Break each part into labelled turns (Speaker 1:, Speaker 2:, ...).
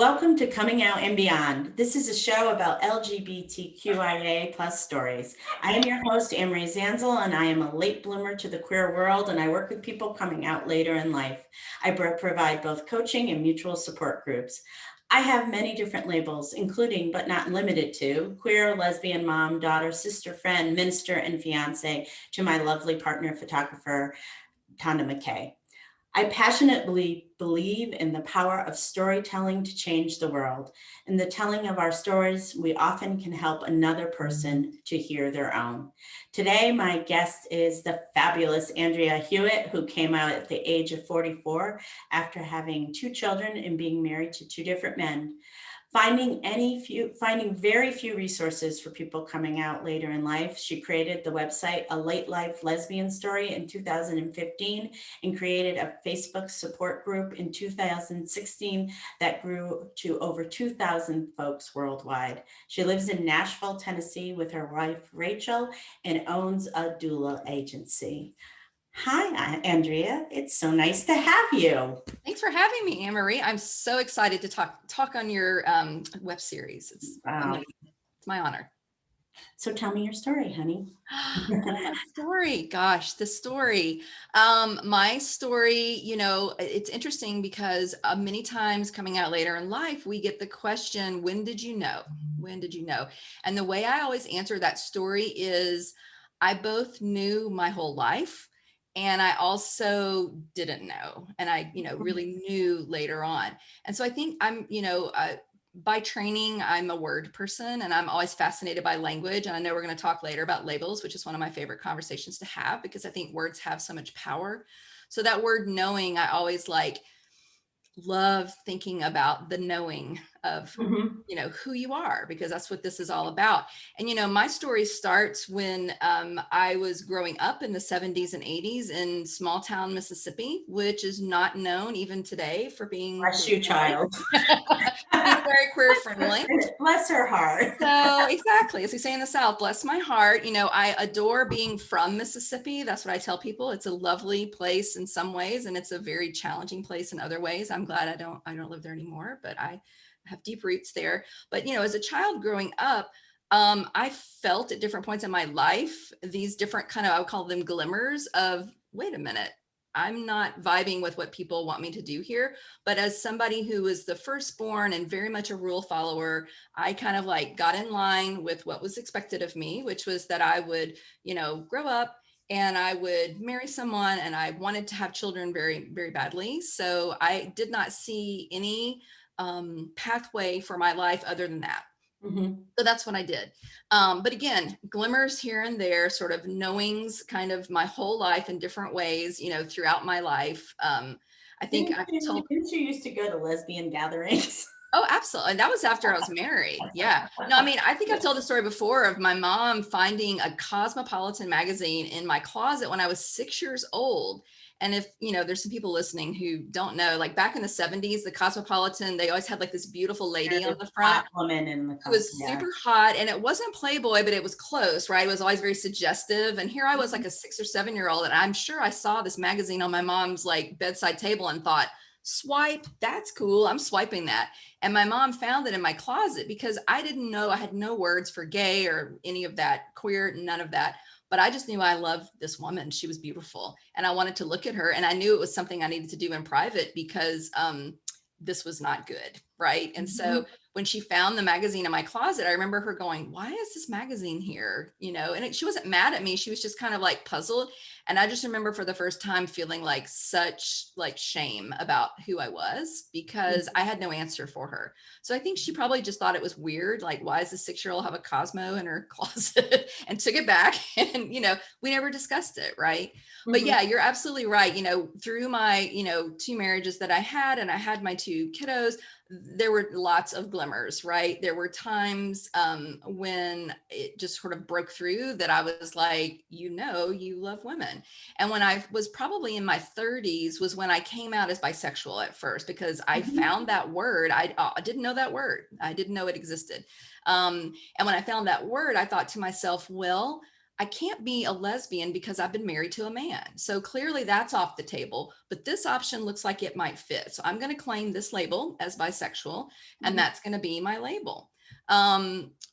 Speaker 1: Welcome to Coming Out and Beyond. This is a show about LGBTQIA plus stories. I am your host, Amory Zanzel, and I am a late bloomer to the queer world, and I work with people coming out later in life. I provide both coaching and mutual support groups. I have many different labels, including but not limited to queer, lesbian, mom, daughter, sister, friend, minister, and fiance to my lovely partner, photographer, Tana McKay. I passionately believe in the power of storytelling to change the world. In the telling of our stories, we often can help another person to hear their own. Today, my guest is the fabulous Andrea Hewitt, who came out at the age of 44 after having two children and being married to two different men. Finding very few resources for people coming out later in life, she created the website A Late Life Lesbian Story in 2015 and created a Facebook support group in 2016 that grew to over 2,000 folks worldwide. She lives in Nashville, Tennessee with her wife, Rachel, and owns a doula agency. Hi, Andrea. It's so nice to have you.
Speaker 2: Thanks for having me, Anne-Marie. I'm so excited to talk on your web series. It's amazing. It's my honor.
Speaker 1: So tell me your story, honey.
Speaker 2: My story. Gosh, the story. My story, it's interesting because many times coming out later in life, we get the question, when did you know? When did you know? And the way I always answer that story is I both knew my whole life, and I also didn't know. And I, really knew later on. And so I think I'm, by training, I'm a word person, and I'm always fascinated by language. And I know we're going to talk later about labels, which is one of my favorite conversations to have because I think words have so much power. So that word knowing, I always love thinking about the knowing of who you are, because that's what this is all about. And my story starts when I was growing up in the 70s and 80s in small town Mississippi, which is not known even today for being
Speaker 1: bless you, child.
Speaker 2: being very queer friendly.
Speaker 1: Bless her heart.
Speaker 2: So exactly, as we say in the South, bless my heart. I adore being from Mississippi. That's what I tell people. It's a lovely place in some ways, and it's a very challenging place in other ways. I'm glad I don't live there anymore, but I have deep roots there. But as a child growing up, I felt at different points in my life these different kind of, I would call them glimmers of, wait a minute, I'm not vibing with what people want me to do here. But as somebody who was the firstborn and very much a rule follower, I kind of got in line with what was expected of me, which was that I would, grow up and I would marry someone, and I wanted to have children very, very badly. So I did not see any pathway for my life other than that. So that's what I did. But again, glimmers here and there, sort of knowings kind of my whole life in different ways, throughout my life. I think
Speaker 1: Didn't you used to go to lesbian gatherings?
Speaker 2: Oh, absolutely. And that was after I was married. Yeah. No, I mean, I think I've told the story before of my mom finding a Cosmopolitan magazine in my closet when I was 6 years old. And if, there's some people listening who don't know, back in the 70s, the Cosmopolitan, they always had this beautiful lady on the front.
Speaker 1: Woman in the
Speaker 2: It was super hot, and it wasn't Playboy, but it was close, right? It was always very suggestive. And here I was a 6 or 7 year old, and I'm sure I saw this magazine on my mom's bedside table and thought, swipe, that's cool. I'm swiping that. And my mom found it in my closet because I didn't know, I had no words for gay or any of that, queer, none of that. But I just knew I loved this woman. She was beautiful. And I wanted to look at her. And I knew it was something I needed to do in private because this was not good. Right. And so when she found the magazine in my closet, I remember her going, why is this magazine here? And she wasn't mad at me. She was just kind of puzzled. And I just remember for the first time feeling such shame about who I was because I had no answer for her. So I think she probably just thought it was weird. Why does a 6-year-old have a Cosmo in her closet, and took it back. And, we never discussed it. Right. But yeah, you're absolutely right. Through my, 2 marriages that I had, and I had my 2 kiddos, there were lots of glimmers, right? There were times when it just sort of broke through that I was you love women. And when I was probably in my 30s was when I came out as bisexual at first, because I found that word. I didn't know that word. I didn't know it existed. And when I found that word, I thought to myself, well, I can't be a lesbian because I've been married to a man. So clearly that's off the table, but this option looks like it might fit. So I'm going to claim this label as bisexual, and
Speaker 1: Mhm.
Speaker 2: that's going to be my label.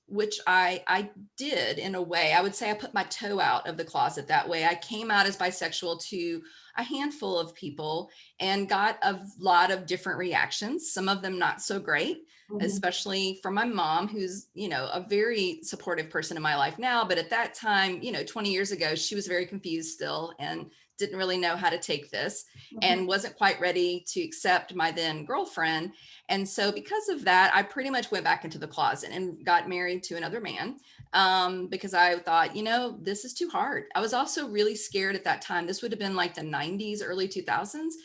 Speaker 2: Which I did in a way. I would say I put my toe out of the closet that way. I came out as bisexual to a handful of people and got a lot of different reactions, some of them not so great,
Speaker 1: Mhm.
Speaker 2: especially from my mom, who's, a very supportive person in my life now. But at that time, 20 years ago, she was very confused still and didn't really know how to take this
Speaker 1: Mhm.
Speaker 2: and wasn't quite ready to accept my then girlfriend. And so because of that, I pretty much went back into the closet and got married to another man, because I thought, this is too hard. I was also really scared at that time. This would have been like the 90s, early 2000s.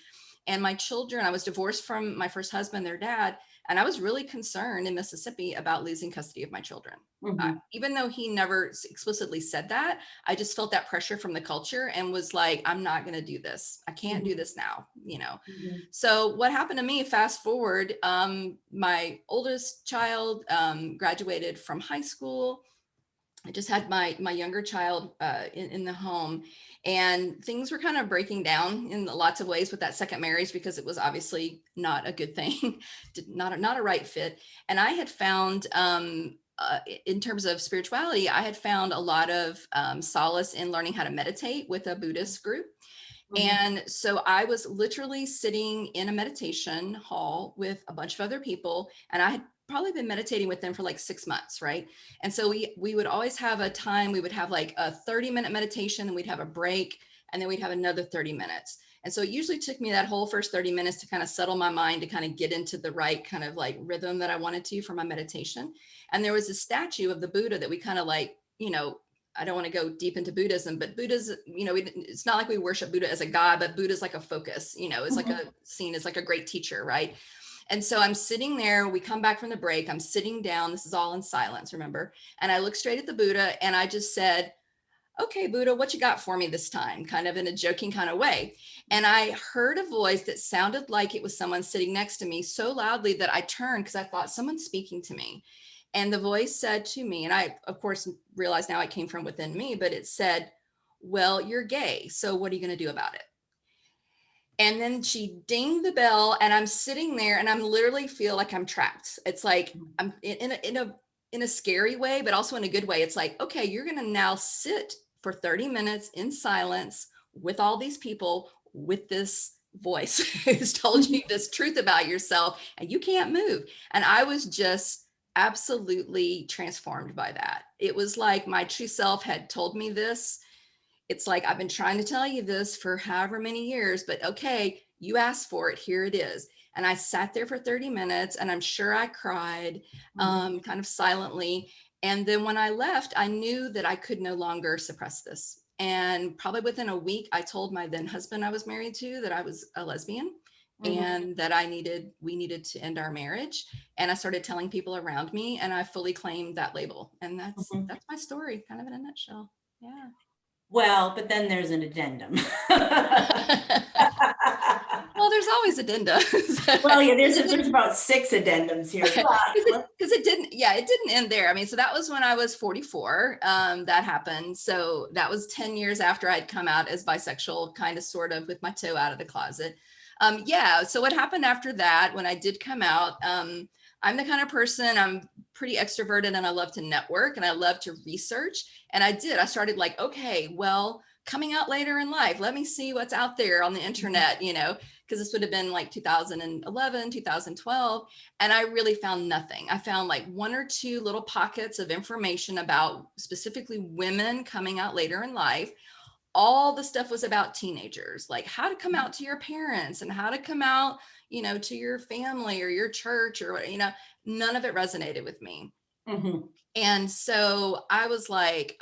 Speaker 2: And my children, I was divorced from my first husband, their dad, and I was really concerned in Mississippi about losing custody of my children.
Speaker 1: Mhm.
Speaker 2: Even though he never explicitly said that, I just felt that pressure from the culture and was like, I'm not going to do this. I can't do
Speaker 1: Mhm.
Speaker 2: this now.
Speaker 1: Mhm.
Speaker 2: So what happened to me, fast forward, my oldest child graduated from high school. I just had my younger child in the home, and things were kind of breaking down in lots of ways with that second marriage because it was obviously not a good thing, not a right fit. And I had found, in terms of spirituality, I had found a lot of solace in learning how to meditate with a Buddhist group.
Speaker 1: Mhm.
Speaker 2: And so I was literally sitting in a meditation hall with a bunch of other people, and I had probably been meditating with them for like 6 months, right? And so we would always have a time, we would have like a 30-minute meditation, and we'd have a break, and then we'd have another 30 minutes. And so it usually took me that whole first 30 minutes to kind of settle my mind, to kind of get into the right kind of like rhythm that I wanted to for my meditation. And there was a statue of the Buddha that we kind of like, I don't want to go deep into Buddhism, but Buddha's, it's not like we worship Buddha as a god, but Buddha's like a focus, is like
Speaker 1: Mhm.
Speaker 2: a seen as like a great teacher, right? And so I'm sitting there, we come back from the break, I'm sitting down, this is all in silence, remember? And I look straight at the Buddha and I just said, okay, Buddha, what you got for me this time? Kind of in a joking kind of way. And I heard a voice that sounded like it was someone sitting next to me so loudly that I turned because I thought someone's speaking to me. And the voice said to me, and I, of course, realize now it came from within me, but it said, well, you're gay. So what are you going to do about it? And then she dinged the bell, and I'm sitting there and I'm literally feel like I'm trapped. It's like I'm in a scary way, but also in a good way. It's like, okay, you're going to now sit for 30 minutes in silence with all these people with this voice who's told you
Speaker 1: Mhm.
Speaker 2: this truth about yourself, and you can't move. And I was just absolutely transformed by that. It was like my true self had told me this. It's like, I've been trying to tell you this for however many years, but okay, you asked for it, here it is. And I sat there for 30 minutes, and I'm sure I cried,
Speaker 1: Mhm.
Speaker 2: kind of silently. And then when I left, I knew that I could no longer suppress this. And probably within a week, I told my then husband I was married to that I was a lesbian
Speaker 1: Mhm.
Speaker 2: and that we needed to end our marriage. And I started telling people around me, and I fully claimed that label. And
Speaker 1: Mhm.
Speaker 2: that's my story, kind of in a nutshell. Yeah.
Speaker 1: Well, but then there's an addendum.
Speaker 2: Well, there's always addendas.
Speaker 1: Well, yeah,
Speaker 2: Because it
Speaker 1: there's
Speaker 2: didn't,
Speaker 1: about 6 addendums here, but
Speaker 2: because it didn't, yeah, it didn't end there. I mean, so that was when I was 44. That happened. So that was 10 years after I'd come out as bisexual, kind of, sort of, with my toe out of the closet. Yeah. So what happened after that, when I did come out, I'm the kind of person, I'm pretty extroverted, and I love to network and I love to research. And I started like, okay, well, coming out later in life, let me see what's out there on the internet, because this would have been like 2011, 2012. And I really found nothing. I found like one or two little pockets of information about specifically women coming out later in life. All the stuff was about teenagers, like how to come out to your parents and how to come out, to your family or your church, or, none of it resonated with me.
Speaker 1: Mhm.
Speaker 2: And so I was like,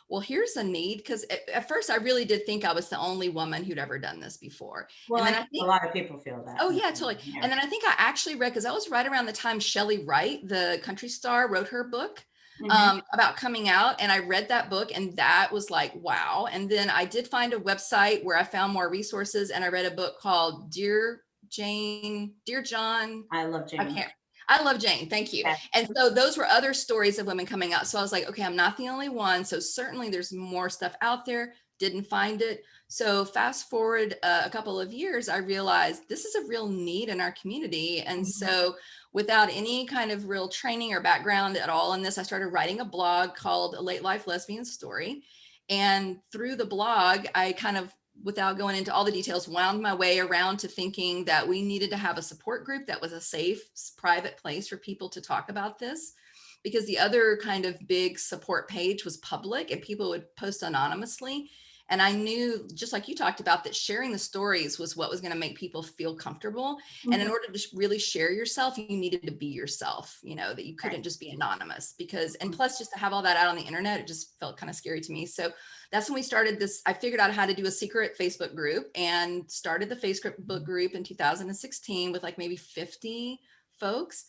Speaker 2: well, here's a need. Because at first I really did think I was the only woman who'd ever done this before.
Speaker 1: Well,
Speaker 2: And
Speaker 1: I
Speaker 2: then I
Speaker 1: think a
Speaker 2: think,
Speaker 1: lot of people feel that.
Speaker 2: oh yeah, totally.
Speaker 1: Yeah.
Speaker 2: And then I think I actually read, because that was right around the time Shelley Wright, the country star, wrote her book
Speaker 1: Mhm.
Speaker 2: about coming out. And I read that book, and that was like, wow. And then I did find a website where I found more resources, and I read a book called Dear John.
Speaker 1: I love
Speaker 2: I
Speaker 1: Jane.
Speaker 2: can't, I love Jane. Thank you.
Speaker 1: Yeah.
Speaker 2: And so those were other stories of women coming out. So I was like, okay, I'm not the only one. So certainly there's more stuff out there. Didn't find it. So fast forward a couple of years, I realized this is a real need in our community. And so without any kind of real training or background at all in this, I started writing a blog called A Late Life Lesbian Story. And through the blog, I kind of, without going into all the details, wound my way around to thinking that we needed to have a support group that was a safe, private place for people to talk about this. Because the other kind of big support page was public and people would post anonymously. And I knew, just like you talked about, that sharing the stories was what was going to make people feel comfortable. And in order to really share yourself, you needed to be yourself, that you couldn't just be anonymous, because, and plus just to have all that out on the internet, it just felt kind of scary to me. So that's when we started this. I figured out how to do a secret Facebook group and started the Facebook group in 2016 with like maybe 50 folks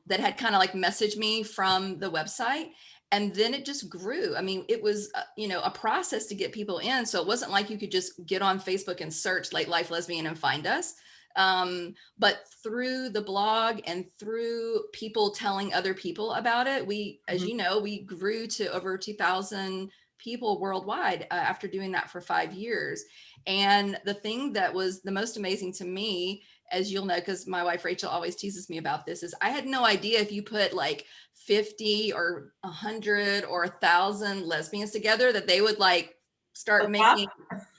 Speaker 2: that had kind of like messaged me from the website. And then it just grew. I mean, it was, a process to get people in. So it wasn't like you could just get on Facebook and search Late Life Lesbian and find us. But through the blog and through people telling other people about it, we, as you know, we grew to over 2,000 people worldwide after doing that for 5 years. And the thing that was the most amazing to me, as you'll know, because my wife Rachel always teases me about this, is I had no idea if you put like 50 or 100 or 1,000 lesbians together that they would like start making,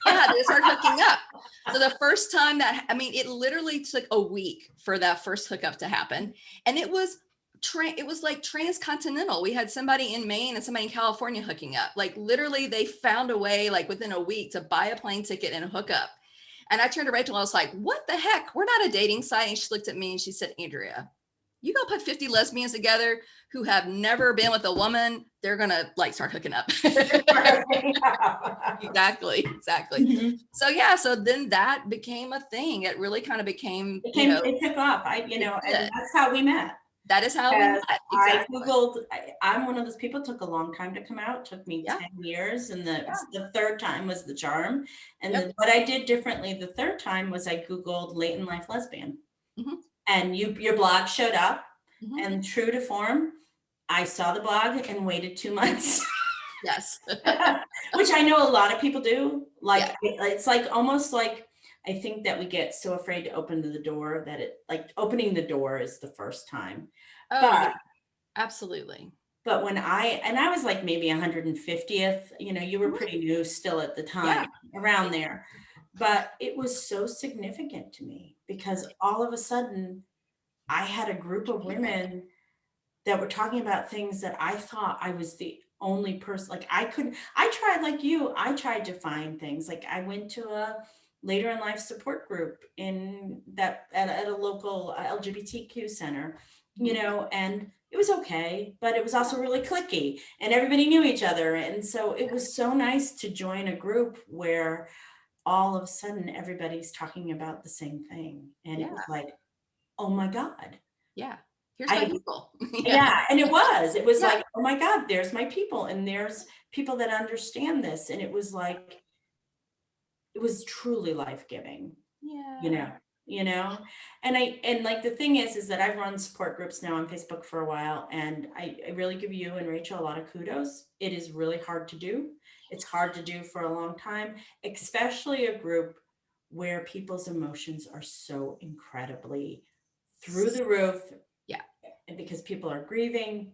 Speaker 2: they start hooking up. So the first time it literally took a week for that first hookup to happen. And it was like transcontinental. We had somebody in Maine and somebody in California hooking up. Like literally they found a way like within a week to buy a plane ticket and hook up. And I turned to Rachel and I was like, what the heck? We're not a dating site. And she looked at me and she said, Andrea, you go put 50 lesbians together who have never been with a woman, they're going to like start hooking up. Exactly. So then that became a thing. It really kind of became,
Speaker 1: it took off. And that's how we met.
Speaker 2: That is how we met. Exactly.
Speaker 1: I Googled, I'm one of those people, it took a long time to come out. It took me 10 years. And the third time was the charm. And then what I did differently the third time was I Googled Late in Life Lesbian. And your blog showed up. And true to form, I saw the blog and waited 2 months.
Speaker 2: Yes.
Speaker 1: Which I know a lot of people do. Like, it's like almost like, I think that we get so afraid to open the door that opening the door is the first time.
Speaker 2: Oh, absolutely.
Speaker 1: But when I was like maybe 150th, you were pretty new still at the time, around there. But it was so significant to me because all of a sudden I had a group of women that were talking about things that I thought I was the only person. Like I tried like you, I tried to find things. Like I went to a later in life support group at a local LGBTQ center, and it was okay, but it was also really cliquey and everybody knew each other. And so it was so nice to join a group where all of a sudden everybody's talking about the same thing. And it was like, oh my God.
Speaker 2: Yeah. Here's my people.
Speaker 1: And it was like, oh my God, there's my people. And there's people that understand this. And it was like, it was truly life-giving. And like the thing is that I've run support groups now on Facebook for a while, and I really give you and Rachel a lot of kudos. It is really hard to do. It's hard to do for a long time, especially a group where people's emotions are so incredibly through the roof. And because people are grieving.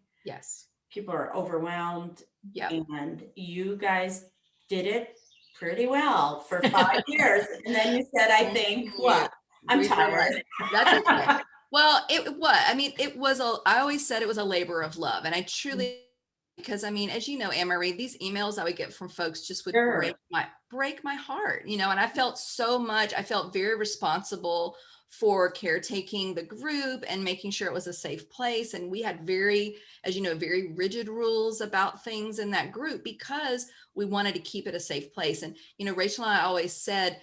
Speaker 1: People are overwhelmed. And you guys did it pretty well for 5 years. And then you said, I think, what? I'm tired.
Speaker 2: That's okay. Well, I always said it was a labor of love. And I truly, because as you know, Anne-Marie, these emails I would get from folks just would break my heart, and I felt very responsible for caretaking the group and making sure it was a safe place. And we had very rigid rules about things in that group because we wanted to keep it a safe place. And, Rachel and I always said,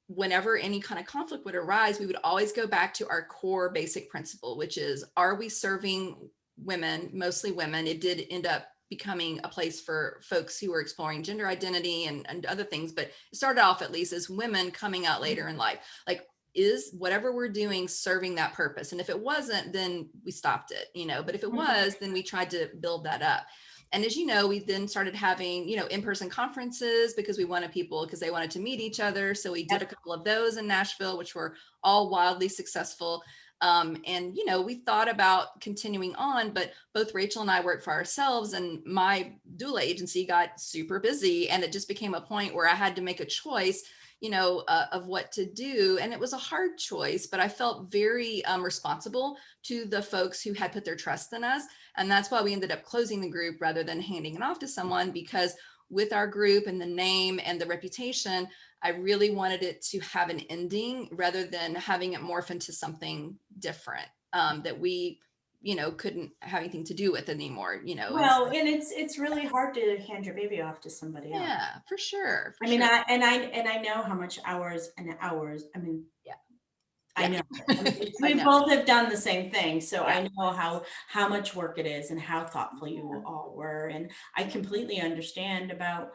Speaker 2: whenever any kind of conflict would arise, we would always go back to our core basic principle, which is, are we serving women, mostly women? It did end up becoming a place for folks who were exploring gender identity and other things, but it started off at least as women coming out later in life. Like, is whatever we're doing serving that purpose? And if it wasn't, then we stopped it, but if it was, then we tried to build that up. And as you know, we then started having, in-person conferences because we wanted people, because they wanted to meet each other. So we did a couple of those in Nashville, which were all wildly successful. And, we thought about continuing on, but both Rachel and I worked for ourselves, and my doula agency got super busy. And it just became a point where I had to make a choice, of what to do. And it was a hard choice, but I felt very responsible to the folks who had put their trust in us. And that's why we ended up closing the group rather than handing it off to someone, because with our group and the name and the reputation, I really wanted it to have an ending rather than having it morph into something different that we, couldn't have anything to do with anymore,
Speaker 1: Well, and it's really hard to hand your baby off to somebody else.
Speaker 2: Yeah, for sure.
Speaker 1: I mean, I know how much hours and hours. I mean,
Speaker 2: Yeah.
Speaker 1: I know. I mean,
Speaker 2: I
Speaker 1: we
Speaker 2: know.
Speaker 1: both have done the same thing, so
Speaker 2: Yeah.
Speaker 1: I know how much work it is and how thoughtful you all were, and I completely understand about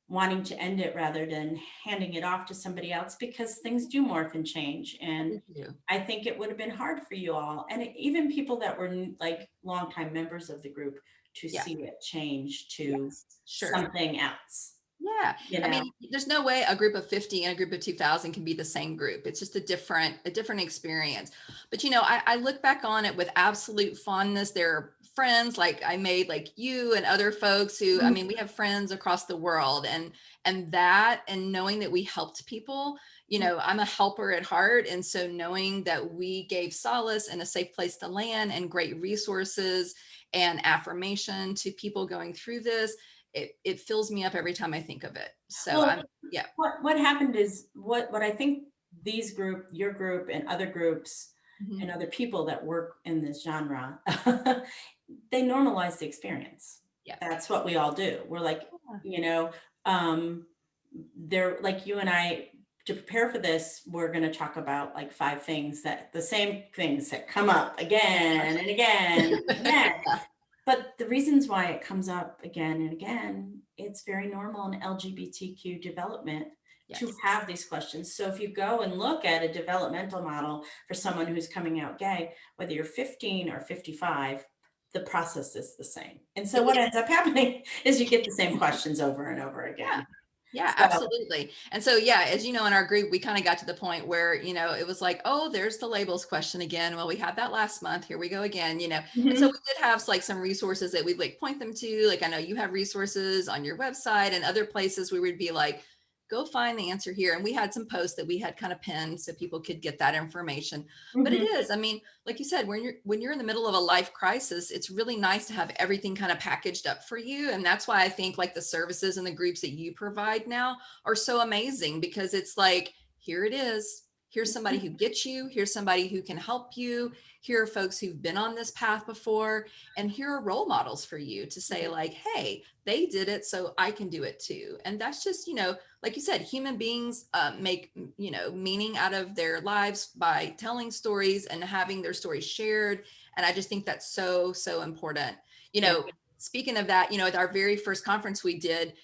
Speaker 1: wanting to end it rather than handing it off to somebody else, because things do morph and change, and I think it would have been hard for you all, and even people that were like longtime members of the group, to see it change to something else.
Speaker 2: Yeah. I mean, there's no way a group of 50 and a group of 2000 can be the same group. It's just a different experience. But, I look back on it with absolute fondness. There are friends like I made, like you and other folks who, I mean, we have friends across the world, and knowing that we helped people, I'm a helper at heart. And so knowing that we gave solace and a safe place to land and great resources and affirmation to people going through this, it fills me up every time I think of it. So
Speaker 1: well, what happened is what I think your group and other groups and other people that work in this genre, they normalize the experience.
Speaker 2: Yeah.
Speaker 1: That's what we all do. We're like, they're like, you and I, to prepare for this, we're going to talk about like 5 things, the same things that come up again and again and again. But the reasons why it comes up again and again, it's very normal in LGBTQ development to have these questions. So if you go and look at a developmental model for someone who's coming out gay, whether you're 15 or 55, the process is the same. And so what ends up happening is you get the same questions over and over again.
Speaker 2: Yeah, absolutely. And so, as you know, in our group, we kind of got to the point where, it was like, oh, there's the labels question again. Well, we had that last month. Here we go again, And so we did have like some resources that we'd like point them to. Like, I know you have resources on your website and other places where we'd be like, go find the answer here. And we had some posts that we had kind of pinned so people could get that information. But it is, I mean, like you said, when you're in the middle of a life crisis, it's really nice to have everything kind of packaged up for you. And that's why I think like the services and the groups that you provide now are so amazing, because it's like, here it is. Here's somebody who gets you. Here's somebody who can help you. Here are folks who've been on this path before. And here are role models for you to say like, hey, they did it, so I can do it too. And that's just, like you said, human beings make, meaning out of their lives by telling stories and having their stories shared. And I just think that's so, so important. Speaking of that, at our very first conference we did,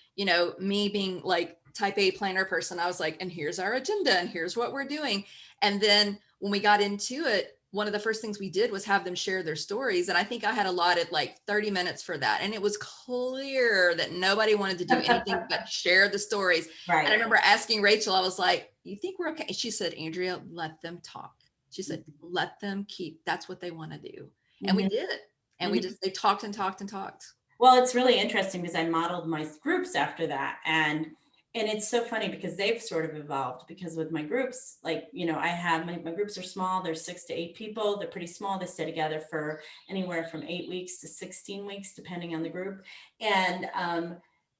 Speaker 2: me being like type A planner person, I was like, and here's our agenda and here's what we're doing. And then when we got into it, one of the first things we did was have them share their stories. And I think I had allotted like 30 minutes for that. And it was clear that nobody wanted to do anything but share the stories. Right. And I remember asking Rachel, I was like, you think we're okay? And she said, Andrea, let them talk. She said, let them that's what they want to do. And we did. And they talked and talked and talked.
Speaker 1: Well, it's really interesting because I modeled my groups after that. And it's so funny because they've sort of evolved, because with my groups, like, I have my groups are small. There's 6 to 8 people. They're pretty small. They stay together for anywhere from 8 weeks to 16 weeks, depending on the group. And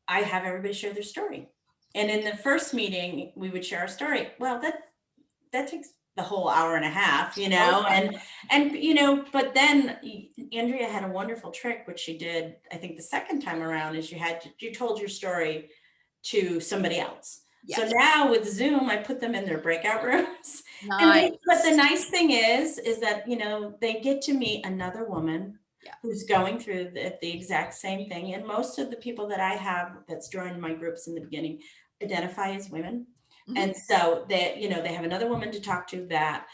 Speaker 1: I have everybody share their story. And in the first meeting, we would share our story. Well, that takes the whole hour and a half, and but then Andrea had a wonderful trick, which she did, I think the second time around, is you told your story to somebody else. Yes. So now with Zoom, I put them in their breakout rooms. Nice. But the nice thing is that, they get to meet another woman who's going through the exact same thing. And most of the people that I have that's joined my groups in the beginning identify as women.
Speaker 2: Mhm.
Speaker 1: And so they, they have another woman to talk to that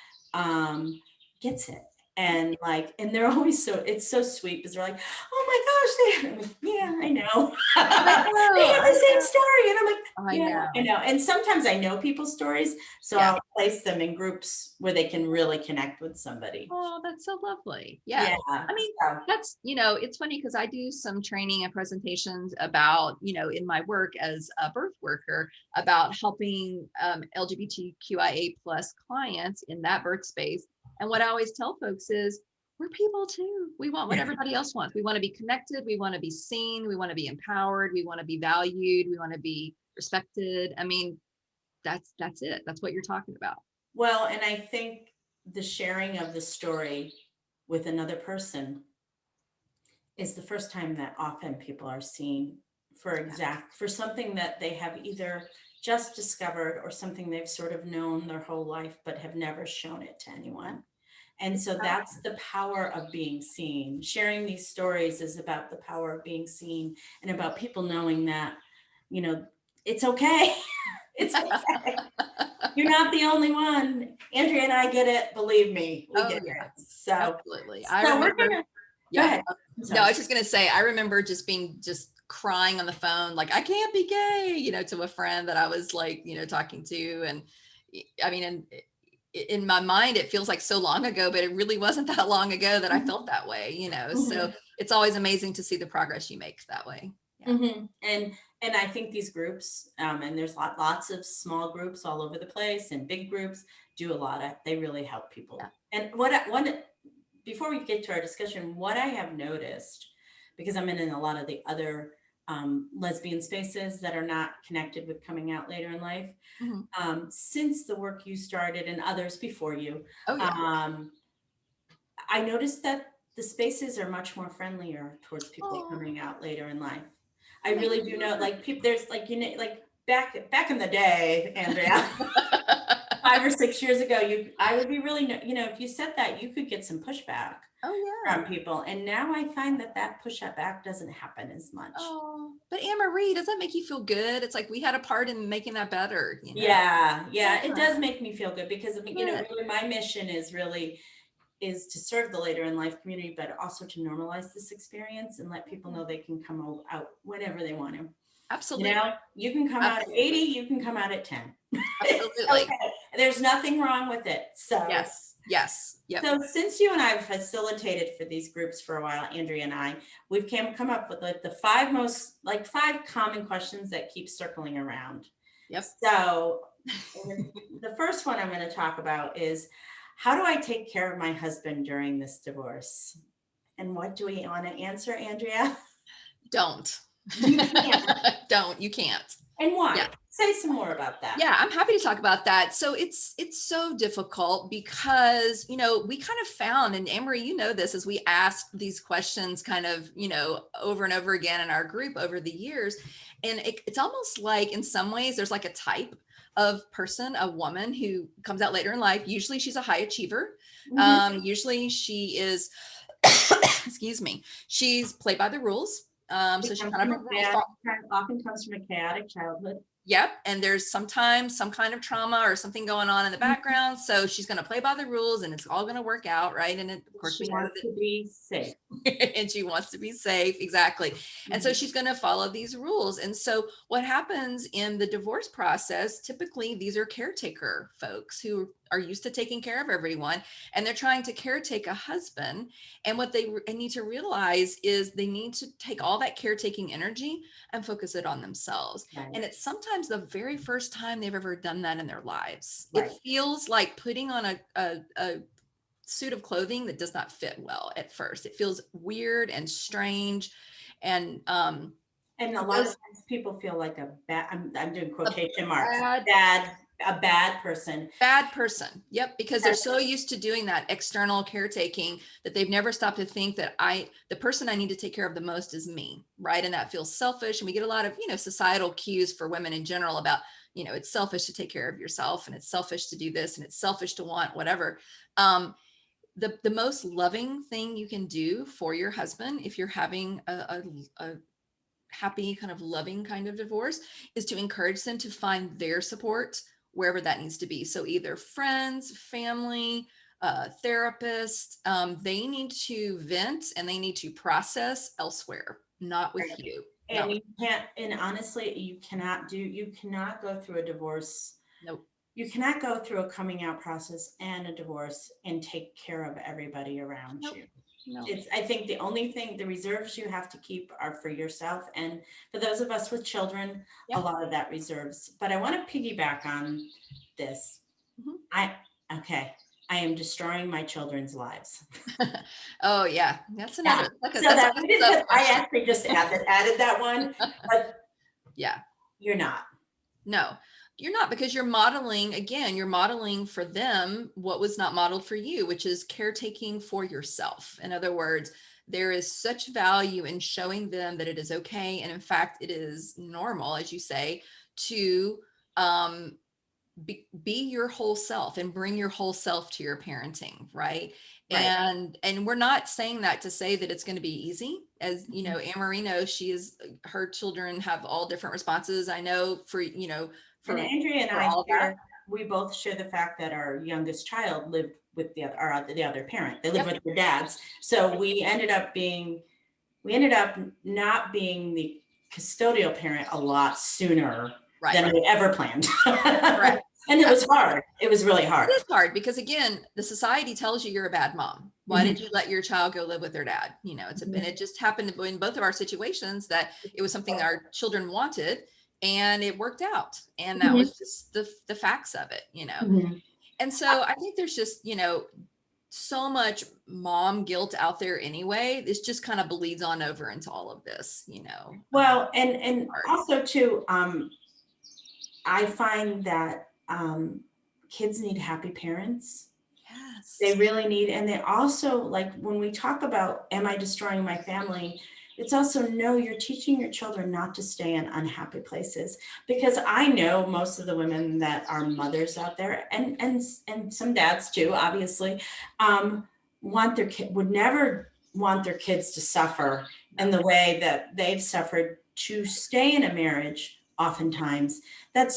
Speaker 1: gets it. And like, and they're always it's so sweet because they're like, oh my gosh, I'm like, yeah, I know.
Speaker 2: I
Speaker 1: They
Speaker 2: know,
Speaker 1: have
Speaker 2: I
Speaker 1: the same
Speaker 2: know,
Speaker 1: story. And I'm like,
Speaker 2: I
Speaker 1: yeah, I
Speaker 2: know.
Speaker 1: know. And sometimes I know people's stories, so
Speaker 2: Yeah.
Speaker 1: I'll place them in groups where they can really connect with somebody.
Speaker 2: Oh, that's so lovely. Yeah.
Speaker 1: Yeah.
Speaker 2: I mean,
Speaker 1: So,
Speaker 2: that's, it's funny because I do some training and presentations about, in my work as a birth worker about helping LGBTQIA plus clients in that birth space. And what I always tell folks is we're people too. We want what everybody else wants. We want to be connected. We want to be seen. We want to be empowered. We want to be valued. We want to be respected. I mean, that's it. That's what you're talking about.
Speaker 1: well, and I think the sharing of the story with another person is the first time that often people are seen for something that they have either just discovered or something they've sort of known their whole life but have never shown it to anyone. And so that's the power of being seen. Sharing these stories is about the power of being seen and about people knowing that, you know, it's okay. It's okay. You're not the only one. Andrea and I get it. Believe me, we
Speaker 2: Oh
Speaker 1: get
Speaker 2: yeah.
Speaker 1: it. So,
Speaker 2: Absolutely. I
Speaker 1: so we're
Speaker 2: remember,
Speaker 1: gonna go
Speaker 2: yeah.
Speaker 1: ahead. I'm
Speaker 2: No, I
Speaker 1: sorry.
Speaker 2: was just gonna say, I remember just crying on the phone, like, I can't be gay, to a friend that I was like, talking to. And I mean, and in my mind, it feels like so long ago, but it really wasn't that long ago that I felt that way. So
Speaker 1: Mhm.
Speaker 2: it's always amazing to see the progress you make that way. Yeah.
Speaker 1: Mhm. And I think these groups, and there's lots of small groups all over the place and big groups do a lot of, they really help
Speaker 2: Yeah.
Speaker 1: people. And before we get to our discussion, what I have noticed, because I'm in a lot of the other lesbian spaces that are not connected with coming out later in life,
Speaker 2: Mhm.
Speaker 1: since the work you started and others before you,
Speaker 2: Oh yeah.
Speaker 1: um, I noticed that the spaces are much more friendlier towards people
Speaker 2: Oh,
Speaker 1: coming out later in life. I
Speaker 2: that makes
Speaker 1: really
Speaker 2: me
Speaker 1: do
Speaker 2: feel
Speaker 1: know,
Speaker 2: great.
Speaker 1: like people, there's like, like back in the day, Andrea, 5 or 6 years ago, I would be really, if you said that, you could get some pushback
Speaker 2: Oh yeah.
Speaker 1: from people. And now I find that pushback doesn't happen as much.
Speaker 2: Oh, but Anne Marie, does that make you feel good? It's like we had a part in making that better.
Speaker 1: Yeah, yeah, it
Speaker 2: Yeah,
Speaker 1: does make me feel good because I mean,
Speaker 2: good.
Speaker 1: really my mission is to serve the later in life community, but also to normalize this experience and let people
Speaker 2: Yeah,
Speaker 1: know they can come out whenever they want to.
Speaker 2: absolutely.
Speaker 1: You can come out at 80,
Speaker 2: Absolutely.
Speaker 1: you can come out at 10. It's
Speaker 2: Absolutely.
Speaker 1: okay. There's nothing wrong with it.
Speaker 2: Yes. Yes. Yep.
Speaker 1: So since you and I have facilitated for these groups for a while, Andrea and I, we've come up with like the five common questions that keep circling around.
Speaker 2: Yep.
Speaker 1: So the first one I'm going to talk about is, how do I take care of my husband during this divorce? And what do we want to answer, Andrea?
Speaker 2: Don't.
Speaker 1: You can't.
Speaker 2: Don't. You can't.
Speaker 1: And
Speaker 2: Yeah.
Speaker 1: why? Say some more about that.
Speaker 2: Yeah, I'm happy to talk about that. So it's so difficult because we kind of found, and Amory, this, as we asked these questions kind of over and over again in our group over the years, and it's almost like in some ways there's like a type of person, a woman who comes out later in life. Usually she's a high achiever.
Speaker 1: Mhm.
Speaker 2: Usually she is, excuse me, she's played by the rules. So
Speaker 1: It
Speaker 2: she's
Speaker 1: comes
Speaker 2: kind
Speaker 1: from
Speaker 2: of a rules follower.
Speaker 1: often comes from a chaotic childhood.
Speaker 2: Yep. And there's sometimes some kind of trauma or something going on in the background. So she's going to play by the rules and it's all going to work out. Right. And of course,
Speaker 1: She
Speaker 2: we know
Speaker 1: wants to be safe.
Speaker 2: that, and she wants to be safe. Exactly. And so
Speaker 1: Mhm.
Speaker 2: she's going to follow these rules. And so what happens in the divorce process, typically these are caretaker folks who are used to taking care of everyone and they're trying to caretake a husband. And what they need to realize is they need to take all that caretaking energy and focus it on themselves.
Speaker 1: Right.
Speaker 2: And it's sometimes the very first time they've ever done that in their lives. It
Speaker 1: Right.
Speaker 2: feels like putting on a suit of clothing that does not fit well at first. It feels weird and strange. And
Speaker 1: And a lot of
Speaker 2: those
Speaker 1: times people feel like I'm doing
Speaker 2: a
Speaker 1: quotation marks,
Speaker 2: bad
Speaker 1: a bad person.
Speaker 2: bad person. Yep, because they're
Speaker 1: Yes.
Speaker 2: so used to doing that external caretaking that they've never stopped to think that the person I need to take care of the most is me, right? And that feels selfish. And we get a lot of, societal cues for women in general about, it's selfish to take care of yourself and it's selfish to do this and it's selfish to want whatever. The most loving thing you can do for your husband if you're having a happy kind of loving kind of divorce is to encourage them to find their support wherever that needs to be. So either friends, family, therapist, they need to vent and they need to process elsewhere, not with
Speaker 1: Right.
Speaker 2: you.
Speaker 1: And you can't, and honestly, you cannot go through a divorce.
Speaker 2: Nope.
Speaker 1: You cannot go through a coming out process and a divorce and take care of everybody around
Speaker 2: Nope.
Speaker 1: you.
Speaker 2: No.
Speaker 1: I think the only thing, the reserves you have to keep are for yourself. And for those of us with children,
Speaker 2: Yeah.
Speaker 1: a lot of that reserves. But I want to piggyback on this.
Speaker 2: Mhm.
Speaker 1: Okay, I am destroying my children's lives.
Speaker 2: Oh yeah, that's another.
Speaker 1: Yeah. So
Speaker 2: That's
Speaker 1: that
Speaker 2: a
Speaker 1: we didn't
Speaker 2: sub
Speaker 1: put, I
Speaker 2: question.
Speaker 1: actually just added that one, but
Speaker 2: Yeah.
Speaker 1: you're not.
Speaker 2: No, you're not, because you're modeling, again, you're modeling for them what was not modeled for you, which is caretaking for yourself. In other words, there is such value in showing them that it is okay. And in fact, it is normal, as you say, to um, be your whole self and bring your whole self to your parenting, right?
Speaker 1: Right.
Speaker 2: And we're not saying that to say that it's going to be easy. As you know,
Speaker 1: Mhm.
Speaker 2: Anne Marie knows, her children have all different responses. I know for
Speaker 1: And Andrea and
Speaker 2: for
Speaker 1: I
Speaker 2: all of that.
Speaker 1: share, we both share the fact that our youngest child lived with the other parent. They lived
Speaker 2: Yep.
Speaker 1: with their dads. So we ended up not being the custodial parent a lot sooner
Speaker 2: Right.
Speaker 1: than we ever planned.
Speaker 2: Correct.
Speaker 1: And it was hard. It was really hard.
Speaker 2: It is hard because, again, the society tells you you're a bad mom. Why did you let your child go live with their dad? And it just happened in both of our situations that it was something that our children wanted, and it worked out. And that was just the facts of it.
Speaker 1: Mhm.
Speaker 2: And so I think there's just, so much mom guilt out there anyway. This just kind of bleeds on over into all of this.
Speaker 1: Well, and
Speaker 2: Hard.
Speaker 1: also too, I find that kids need happy parents. They
Speaker 2: Yes.
Speaker 1: really need, and they also, like, when we talk about, am I destroying my family? It's also, no, you're teaching your children not to stay in unhappy places. Because I know most of the women that are mothers out there, and some dads too, obviously, want their kid would never want their kids to suffer in the way that they've suffered to stay in a marriage. Oftentimes, that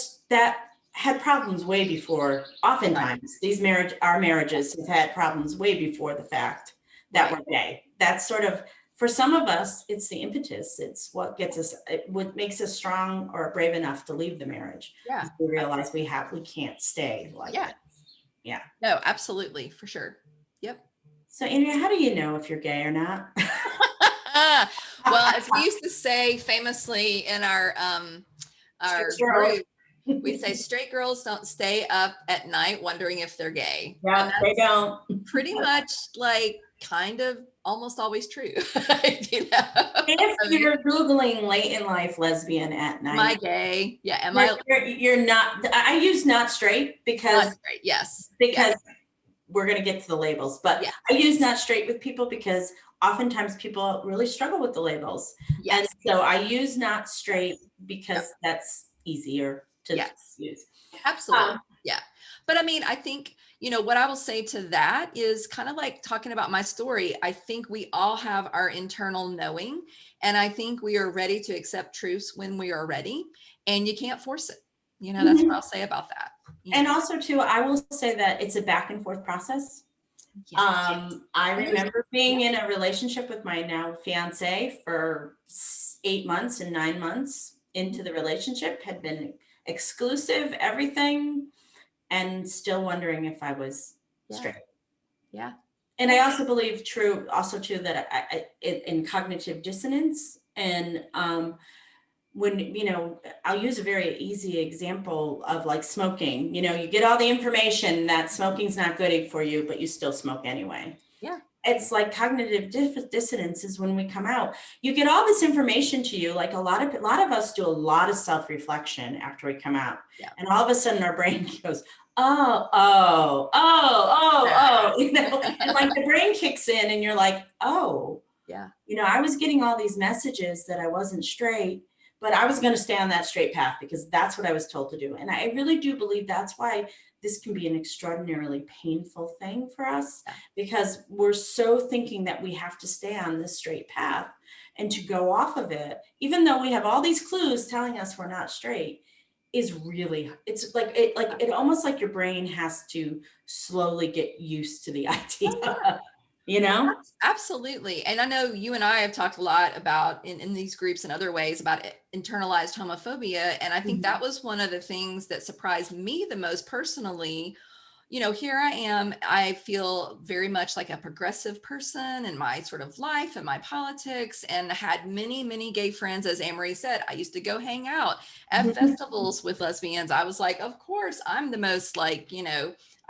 Speaker 1: had problems way before.
Speaker 2: Right.
Speaker 1: Oftentimes, our marriages have had problems way before the fact that
Speaker 2: Right.
Speaker 1: we're gay. That's sort of, for some of us, it's the impetus. It's what gets us, what makes us strong or brave enough to leave the marriage.
Speaker 2: Yeah.
Speaker 1: We realize we can't stay like
Speaker 2: Yeah.
Speaker 1: that. Yeah.
Speaker 2: No, absolutely, for sure. Yep.
Speaker 1: So, Andrea, how do you know if you're gay or not?
Speaker 2: Well, as we used to say famously in our
Speaker 1: Sure.
Speaker 2: group, we say straight girls don't stay up at night wondering if they're gay. And
Speaker 1: Yeah, they
Speaker 2: that's
Speaker 1: don't.
Speaker 2: pretty much like kind of almost always true.
Speaker 1: If
Speaker 2: I mean,
Speaker 1: you're Googling late in life lesbian at
Speaker 2: am I
Speaker 1: night,
Speaker 2: gay? Yeah. Am I
Speaker 1: you're not. I use not straight
Speaker 2: not
Speaker 1: because
Speaker 2: straight? Yes. Yeah.
Speaker 1: because we're going to get to the labels, but
Speaker 2: Yeah.
Speaker 1: I use not straight with people because oftentimes people really struggle with the labels. And
Speaker 2: Yes.
Speaker 1: so I use not straight because
Speaker 2: Yep.
Speaker 1: that's easier to
Speaker 2: Yes.
Speaker 1: use.
Speaker 2: Absolutely. Yeah. But I mean, I think, what I will say to that is kind of like talking about my story. I think we all have our internal knowing, and I think we are ready to accept truths when we are ready, and you can't force it. That's what I'll say about that.
Speaker 1: And also too, I will say that it's a back and forth process.
Speaker 2: Yeah.
Speaker 1: I
Speaker 2: And there's-
Speaker 1: remember being in a relationship with my now fiance for 8 months and 9 months into the relationship, had been exclusive, everything, and still wondering if I was
Speaker 2: Yeah.
Speaker 1: straight.
Speaker 2: Yeah.
Speaker 1: And I also believe also too, that in cognitive dissonance, and when, I'll use a very easy example of like smoking. You get all the information that smoking's not good for you, but you still smoke anyway.
Speaker 2: Yeah.
Speaker 1: It's like cognitive dissonance is when we come out. You get all this information to you, like a lot of us do a lot of self-reflection after we come out.
Speaker 2: Yeah.
Speaker 1: And all of a sudden our brain goes, oh, and like the brain kicks in and you're like, oh,
Speaker 2: Yeah.
Speaker 1: I was getting all these messages that I wasn't straight, but I was going to stay on that straight path because that's what I was told to do. And I really do believe that's why this can be an extraordinarily painful thing for us, because we're so thinking that we have to stay on this straight path, and to go off of it, even though we have all these clues telling us we're not straight, is really, it's like it almost like your brain has to slowly get used to the idea, you know?
Speaker 2: Absolutely. And I know you and I have talked a lot about in these groups and other ways about internalized homophobia. And I think that
Speaker 1: Mhm.
Speaker 2: was one of the things that surprised me the most personally. Here I am. I feel very much like a progressive person in my sort of life and my politics, and had many, many gay friends. As Amory said, I used to go hang out at festivals with lesbians. I was like, of course, I'm the most like,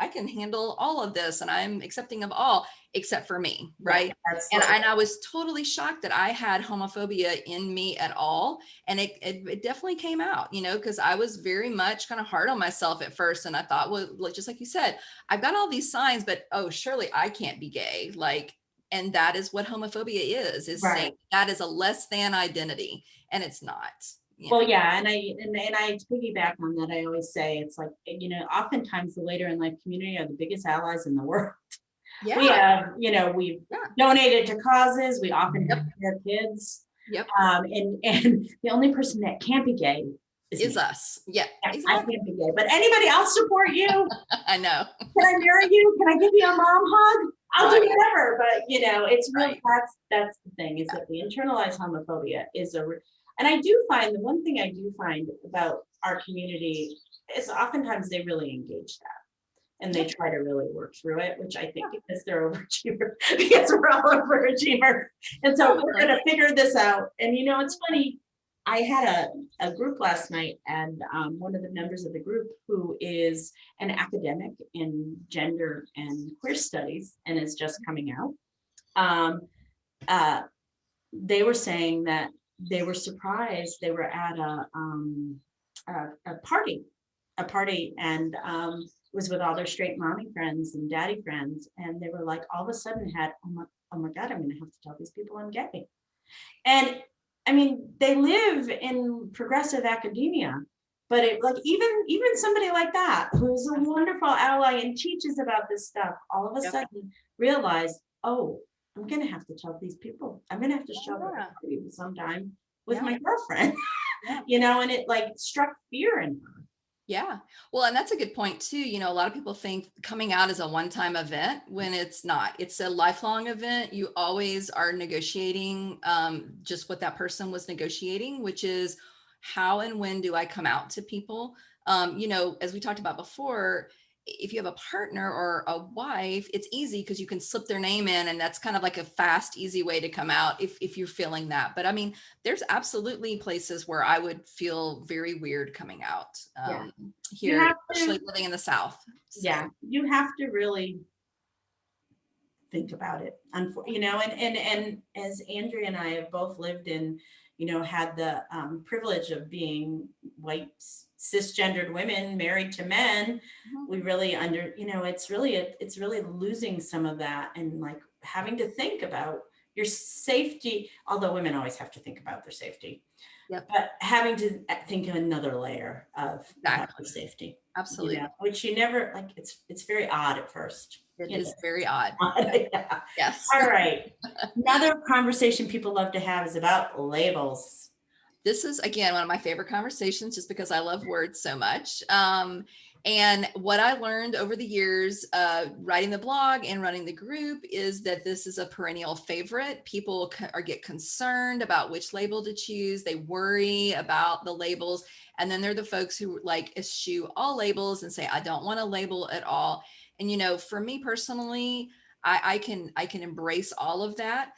Speaker 2: I can handle all of this and I'm accepting of all except for me,
Speaker 1: Yeah,
Speaker 2: right?
Speaker 1: that's
Speaker 2: And I was totally shocked that I had homophobia in me at all. And it definitely came out, because I was very much kind of hard on myself at first. And I thought, well, just like you said, I've got all these signs, but oh, surely I can't be gay. Like, and that is what homophobia is saying
Speaker 1: right.
Speaker 2: that is a less than identity. And it's not,
Speaker 1: Well, yeah, and I piggyback on that. I always say it's like, oftentimes the later in life community are the biggest allies in the world. We
Speaker 2: Yeah.
Speaker 1: have, we've
Speaker 2: Yeah.
Speaker 1: donated to causes. We often
Speaker 2: Yep.
Speaker 1: have their kids.
Speaker 2: Yep.
Speaker 1: And the only person that can't be gay is
Speaker 2: Is
Speaker 1: me.
Speaker 2: us. Yeah,
Speaker 1: Yeah, I
Speaker 2: exactly.
Speaker 1: can't be gay, but anybody, I'll support you.
Speaker 2: I know.
Speaker 1: Can I marry you? Can I give you a mom hug? I'll do
Speaker 2: Right.
Speaker 1: whatever. But it's real.
Speaker 2: Right.
Speaker 1: That's the thing, is that the internalized homophobia is and I do find the one thing I do find about our community is oftentimes they really engage that. And they
Speaker 2: Yep.
Speaker 1: try to really work through it, which I think because they're overachiever, because we're all overachievers. And so we're
Speaker 2: Probably.
Speaker 1: going to figure this out. And it's funny, I had a group last night, and one of the members of the group, who is an academic in gender and queer studies and is just coming out, um, uh, they were saying that they were surprised. They were at a party, and it was with all their straight mommy friends and daddy friends, and they were like, all of a sudden had, oh my God, I'm going to have to tell these people I'm gay. And I mean, they live in progressive academia, but like even somebody like that, who's a wonderful ally and teaches about this stuff, all of a
Speaker 2: Yep.
Speaker 1: sudden realized, oh, I'm gonna have to tell these people. I'm gonna have to show up at
Speaker 2: Yeah.
Speaker 1: a party sometime with
Speaker 2: Yeah.
Speaker 1: my girlfriend.
Speaker 2: Yeah.
Speaker 1: And it like struck fear in her.
Speaker 2: Yeah. Well, and that's a good point too. A lot of people think coming out is a one-time event when it's not. It's a lifelong event. You always are negotiating just what that person was negotiating, which is how and when do I come out to people? As we talked about before, if you have a partner or a wife, it's easy because you can slip their name in, and that's kind of like a fast, easy way to come out if you're feeling that. But I mean, there's absolutely places where I would feel very weird coming out
Speaker 1: Yeah. You
Speaker 2: here,
Speaker 1: have
Speaker 2: especially
Speaker 1: to,
Speaker 2: living in the South.
Speaker 1: yeah,
Speaker 2: So,
Speaker 1: you have to really think about it. And as Andrea and I have both lived in, had the privilege of being white cisgendered women married to men,
Speaker 2: mhm,
Speaker 1: we really it's really losing some of that, and like having to think about your safety, although women always have to think about their safety,
Speaker 2: yep,
Speaker 1: but having to think of another layer about your
Speaker 2: exactly.
Speaker 1: safety,
Speaker 2: Absolutely.
Speaker 1: which you never like. It's very odd at first.
Speaker 2: It is very odd.
Speaker 1: Yeah.
Speaker 2: Yes.
Speaker 1: All right. Another conversation people love to have is about labels.
Speaker 2: This is, again, one of my favorite conversations just because I love words so much. And what I learned over the years, writing the blog and running the group, is that this is a perennial favorite. People get concerned about which label to choose. They worry about the labels. And then they're the folks who like eschew all labels and say, I don't want a label at all. And, for me personally, I can embrace all of that.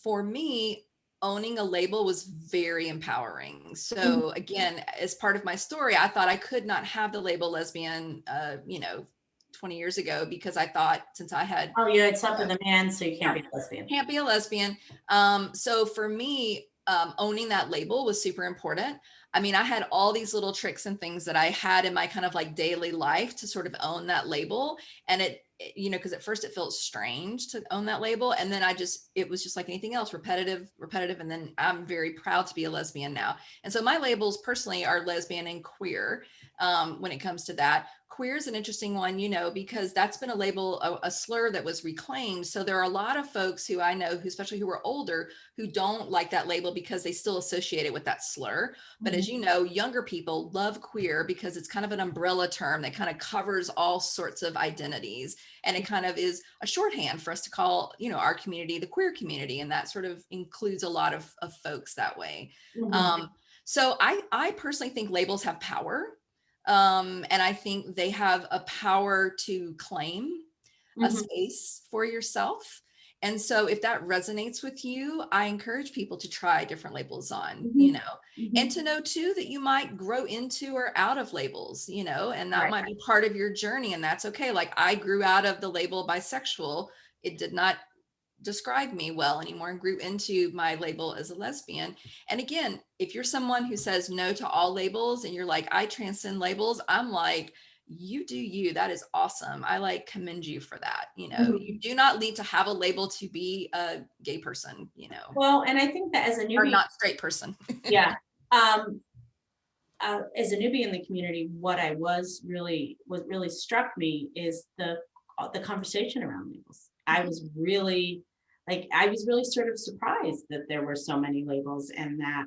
Speaker 2: For me, owning a label was very empowering.
Speaker 1: Mhm.
Speaker 2: So again, as part of my story, I thought I could not have the label lesbian, 20 years ago, because I thought since I had,
Speaker 1: Oh, yeah, it's up with a man, so you can't
Speaker 2: yeah,
Speaker 1: be a lesbian.
Speaker 2: can't be a lesbian. So for me, owning that label was super important. I mean, I had all these little tricks and things that I had in my kind of like daily life to sort of own that label. And because at first it felt strange to own that label. And then it was just like anything else, repetitive. And then I'm very proud to be a lesbian now. And so my labels personally are lesbian and queer. when it comes to that. Queer is an interesting one, you know, because that's been a label, a slur that was reclaimed. So there are a lot of folks who I know, who, especially who are older, who don't like that label because they still associate it with that slur. But as you know, younger people love queer because it's kind of an umbrella term that kind of covers all sorts of identities. And it kind of is a shorthand for us to call, you know, our community, the queer community. And that sort of includes a lot of folks that way.
Speaker 1: Mhm.
Speaker 2: So I personally think labels have power. And I think they have a power to claim a
Speaker 1: Mhm.
Speaker 2: space for yourself. And so if that resonates with you, I encourage people to try different labels on, you
Speaker 1: Mhm.
Speaker 2: know, and
Speaker 1: Mhm.
Speaker 2: to know too that you might grow into or out of labels, you know, and that
Speaker 1: Right.
Speaker 2: might be part of your journey, and that's okay. Like I grew out of the label bisexual. It did not describe me well anymore and grew into my label as a lesbian. And again, if you're someone who says no to all labels and you're like, I transcend labels, I'm like, you do you. That is awesome. I like commend you for that. You know, you
Speaker 1: Mhm.
Speaker 2: do not need to have a label to be a gay person, you know,
Speaker 1: Well, and I think that as a
Speaker 2: or
Speaker 1: newbie,
Speaker 2: not straight person.
Speaker 1: yeah, um, as a newbie in the community, what I what really struck me is the conversation around labels. I was really sort of surprised that there were so many labels and that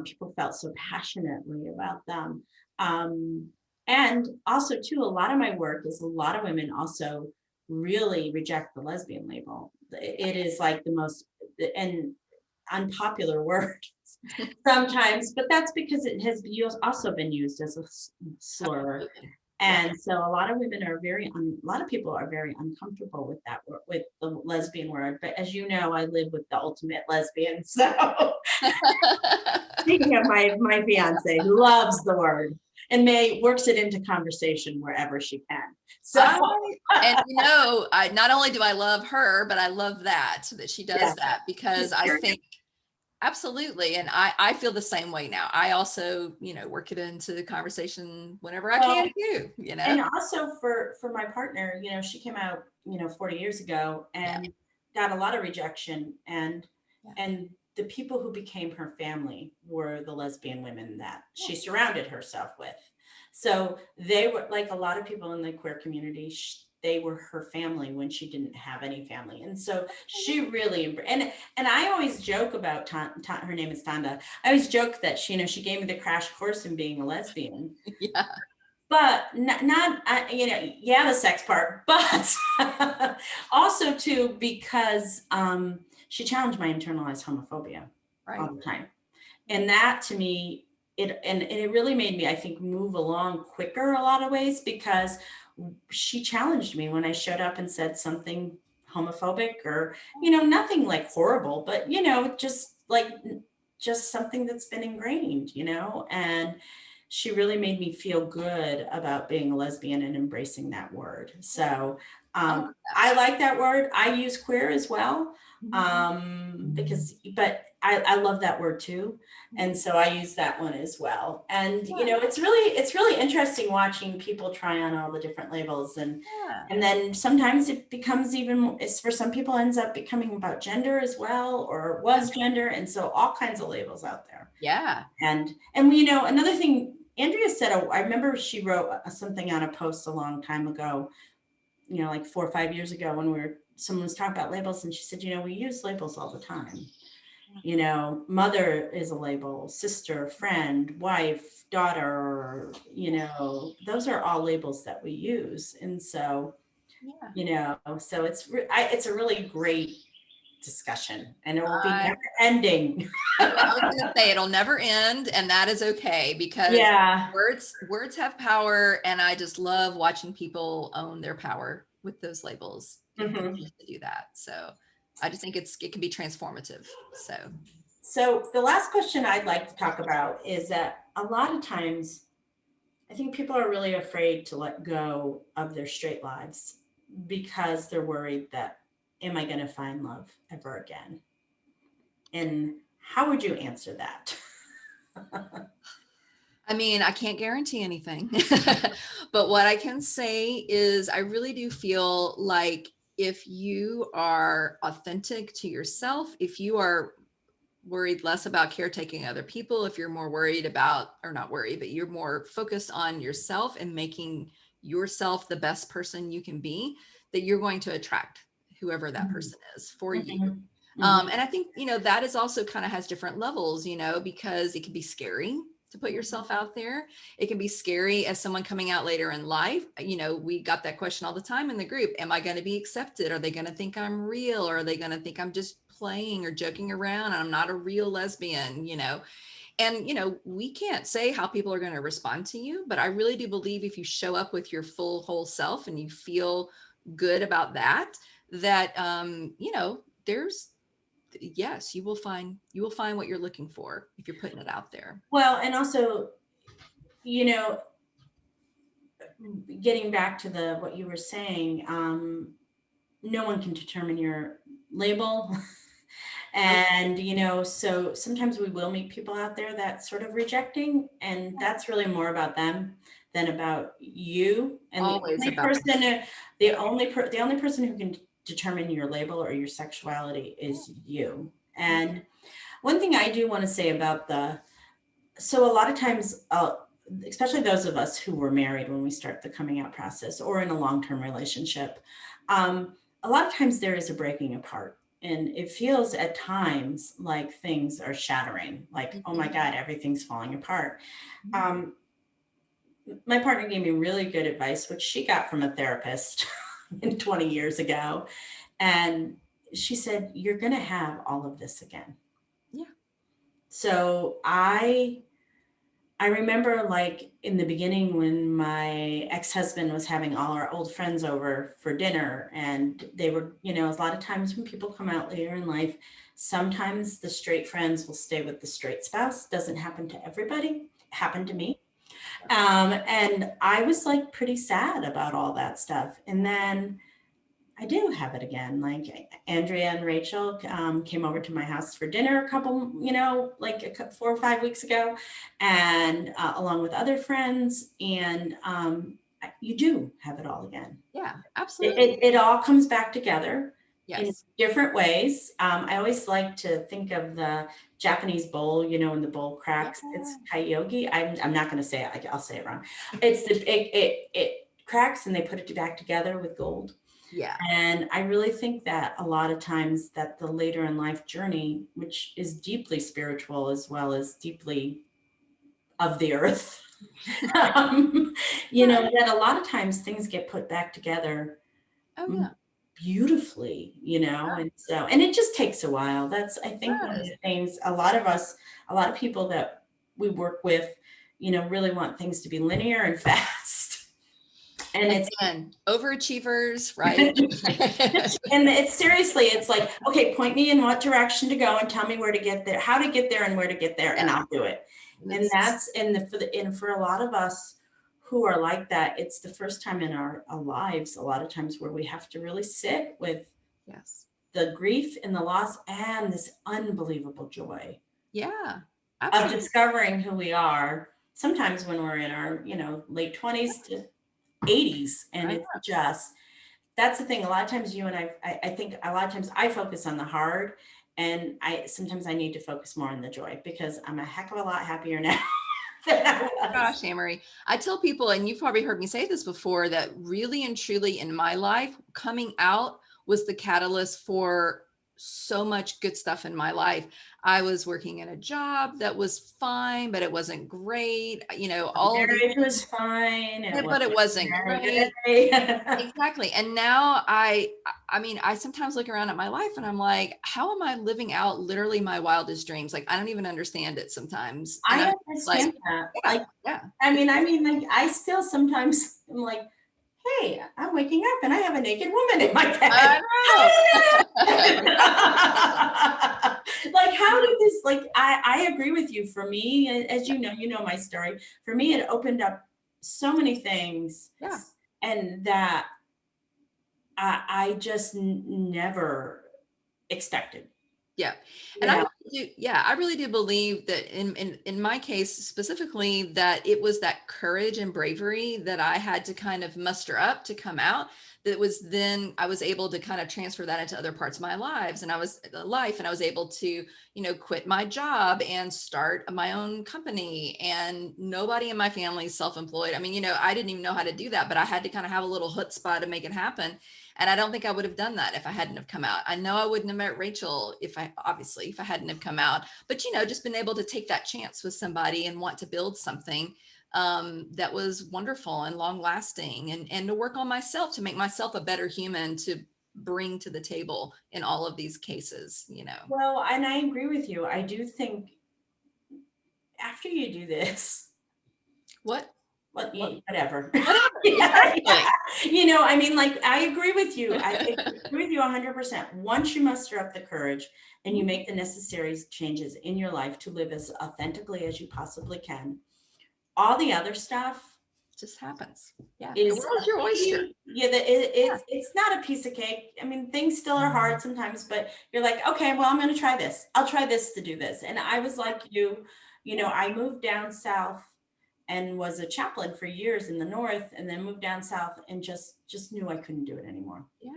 Speaker 1: people felt so passionately about them. Um, and also, too, a lot of my work is a lot of women also really reject the lesbian label. It is like the most and unpopular word sometimes, but that's because it has also been used as a slur.
Speaker 2: Absolutely. Yeah.
Speaker 1: And so a lot of women are a lot of people are very uncomfortable with that word, with the lesbian word. But as you know, I live with the ultimate lesbian. So speaking of my fiance who loves the word and May works it into conversation wherever she can. So
Speaker 2: I and you know, I not only do I love her, but I love that she
Speaker 1: yeah,
Speaker 2: does that, because
Speaker 1: she's
Speaker 2: I
Speaker 1: curious.
Speaker 2: think absolutely. And I feel the same way now. I also, you know, work it into the conversation whenever I
Speaker 1: Well,
Speaker 2: can too, you
Speaker 1: and
Speaker 2: know?
Speaker 1: also for my partner, she came out 40 years ago
Speaker 2: Yeah.
Speaker 1: and got a lot of rejection,
Speaker 2: Yeah.
Speaker 1: and the people who became her family were the lesbian women that
Speaker 2: Yeah.
Speaker 1: she surrounded herself with. So they were like a lot of people in the queer community, they were her family when she didn't have any family. And so she really and I always joke about her name is Tanda. I always joke that she gave me the crash course in being a lesbian,
Speaker 2: Yeah.
Speaker 1: but not yeah, the sex part, but also too because she challenged my internalized homophobia
Speaker 2: Right.
Speaker 1: all the time,
Speaker 2: Yeah.
Speaker 1: and that to me it really made me, I think, move along quicker a lot of ways, because she challenged me when I showed up and said something homophobic, or nothing like horrible, but just something that's been ingrained, and she really made me feel good about being a lesbian and embracing that word. So
Speaker 2: I love
Speaker 1: I
Speaker 2: that.
Speaker 1: like that word. I use queer as well,
Speaker 2: Mhm.
Speaker 1: but I love that word too. And
Speaker 2: Mhm.
Speaker 1: so I use that one as well. And
Speaker 2: Yeah.
Speaker 1: it's really interesting watching people try on all the different labels,
Speaker 2: Yeah.
Speaker 1: and then sometimes it becomes it's for some people ends up becoming about gender as well, or
Speaker 2: Yeah.
Speaker 1: was gender, and so all kinds of labels out there.
Speaker 2: Yeah.
Speaker 1: And another thing Andrea said, I remember she wrote something on a post a long time ago, like 4 or 5 years ago, when someone was talking about labels, and she said, we use labels all the time. Mother is a label, sister, friend, wife, daughter, those are all labels that we use. And so,
Speaker 2: Yeah.
Speaker 1: so it's a really great discussion, and it will be
Speaker 2: I
Speaker 1: never ending.
Speaker 2: I was going to say it'll never end, and that is okay, because
Speaker 1: Yeah.
Speaker 2: words have power, and I just love watching people own their power with those labels and
Speaker 1: Mhm.
Speaker 2: continue to do that. So I just think it can be transformative. So
Speaker 1: So the last question I'd like to talk about is that a lot of times I think people are really afraid to let go of their straight lives because they're worried that, am I going to find love ever again? And how would you answer that?
Speaker 2: I mean, I can't guarantee anything, but what I can say is I really do feel like if you are authentic to yourself, if you are worried less about caretaking other people, if you're more worried about, or not worried, but you're more focused on yourself and making yourself the best person you can be, that you're going to attract whoever that
Speaker 1: Mhm.
Speaker 2: person is for you.
Speaker 1: Mhm. Mhm.
Speaker 2: And I think, that is also kind of has different levels, because it can be scary to put yourself out there. It can be scary as someone coming out later in life. We got that question all the time in the group. Am I going to be accepted? Are they going to think I'm real? Or are they going to think I'm just playing or joking around and I'm not a real lesbian? And, we can't say how people are going to respond to you, but I really do believe if you show up with your full whole self and you feel good about that, there's, yes, you will find what you're looking for if you're putting it out there.
Speaker 1: Well, and also, you know, getting back to what you were saying, no one can determine your label.
Speaker 2: Nope.
Speaker 1: And, so sometimes we will meet people out there that sort of rejecting, and that's really more about them than about you. And
Speaker 2: Always about
Speaker 1: the only person who can determine your label or your sexuality is you. And one thing I do want to say about so a lot of times, especially those of us who were married when we start the coming out process or in a long-term relationship, a lot of times there is a breaking apart. And it feels at times like things are shattering, like, oh my God, everything's falling apart. Um, my partner gave me really good advice, which she got from a therapist 20 years ago. And she said, you're going to have all of this again.
Speaker 2: Yeah.
Speaker 1: So I remember, like, in the beginning when my ex-husband was having all our old friends over for dinner, and they were, a lot of times when people come out later in life, sometimes the straight friends will stay with the straight spouse. Doesn't happen to everybody. It happened to me. And I was like pretty sad about all that stuff. And then I do have it again. Like, Andrea and Rachel came over to my house for dinner a couple, like 4 or 5 weeks ago, and along with other friends. And you do have it all again.
Speaker 2: Yeah,
Speaker 1: It,
Speaker 2: absolutely.
Speaker 1: it, it all comes back together in
Speaker 2: Yes.
Speaker 1: different ways. I always like to think of the Japanese bowl, when the bowl
Speaker 2: Yeah.
Speaker 1: cracks. It's kyogi. I'm not going to say it. I'll say it wrong. It cracks and they put it back together with gold.
Speaker 2: Yeah.
Speaker 1: And I really think that a lot of times that the later in life journey, which is deeply spiritual as well as deeply of the earth, that a lot of times things get put back together
Speaker 2: Oh yeah.
Speaker 1: beautifully, and it just takes a while. That's, I think, one of
Speaker 2: Yes.
Speaker 1: the things a lot of people that we work with, really want things to be linear and fast. And it's
Speaker 2: Again, overachievers, right?
Speaker 1: And it's seriously, it's like, okay, point me in what direction to go and tell me where to get there, how to get there and where to get there, and
Speaker 2: Yeah.
Speaker 1: I'll do it. And
Speaker 2: It's,
Speaker 1: that's and for a lot of us who are like that, it's the first time in our lives, a lot of times, where we have to really sit with
Speaker 2: yes.
Speaker 1: the grief and the loss and this unbelievable joy
Speaker 2: Yeah.
Speaker 1: of
Speaker 2: Absolutely.
Speaker 1: discovering who we are. Sometimes when we're in our, late 20s to 80s, and
Speaker 2: I
Speaker 1: it's
Speaker 2: know.
Speaker 1: just, that's the thing. A lot of times you and I think a lot of times I focus on the hard, and sometimes I need to focus more on the joy, because I'm a heck of a lot happier now than I was.
Speaker 2: Gosh, Amory, I tell people, and you've probably heard me say this before, that really and truly in my life, coming out was the catalyst for so much good stuff in my life. I was working in a job that was fine, but it wasn't great. All of these
Speaker 1: Marriage was
Speaker 2: things,
Speaker 1: fine. It
Speaker 2: but it
Speaker 1: wasn't
Speaker 2: wasn't
Speaker 1: very
Speaker 2: great.
Speaker 1: good.
Speaker 2: Exactly. And now I sometimes look around at my life and I'm like, how am I living out literally my wildest dreams? Like, I don't even understand it sometimes. And
Speaker 1: I
Speaker 2: I'm like,
Speaker 1: understand that.
Speaker 2: yeah,
Speaker 1: Like,
Speaker 2: yeah.
Speaker 1: like, I still sometimes am like, hey, I'm waking up and I have a naked woman in my bed.
Speaker 2: I
Speaker 1: How
Speaker 2: know.
Speaker 1: did that happen? Like, how did this, like, I agree with you. For me, as you know my story. For me, it opened up so many things,
Speaker 2: Yeah.
Speaker 1: and that I just never expected,
Speaker 2: Yeah.
Speaker 1: you
Speaker 2: And I
Speaker 1: know.
Speaker 2: would I really do believe that in my case specifically, that it was that courage and bravery that I had to kind of muster up to come out. That was then I was able to kind of transfer that into other parts of my lives, and I was able to, quit my job and start my own company. And nobody in my family is self-employed. I mean, I didn't even know how to do that, but I had to kind of have a little chutzpah to make it happen. And I don't think I would have done that if I hadn't have come out. I know I wouldn't have met Rachel if I hadn't have come out, but just been able to take that chance with somebody and want to build something that was wonderful and long lasting, and to work on myself to make myself a better human to bring to the table in all of these cases.
Speaker 1: Well, and I agree with you. I do think after you do this,
Speaker 2: What?
Speaker 1: Whatever.
Speaker 2: Whatever.
Speaker 1: Yeah,
Speaker 2: Exactly.
Speaker 1: yeah. I mean, like, I agree with you. I agree with you 100%. Once you muster up the courage and you make the necessary changes in your life to live as authentically as you possibly can, all the other stuff
Speaker 2: Just happens. Yeah. The
Speaker 1: is,
Speaker 2: world's your oyster.
Speaker 1: it's not a piece of cake. I mean, things still are hard sometimes, but you're like, okay, well, I'm going to try this. I'll try this to do this. And I was like I moved down south and was a chaplain for years in the north, and then moved down south and just knew I couldn't do it anymore.
Speaker 2: Yeah.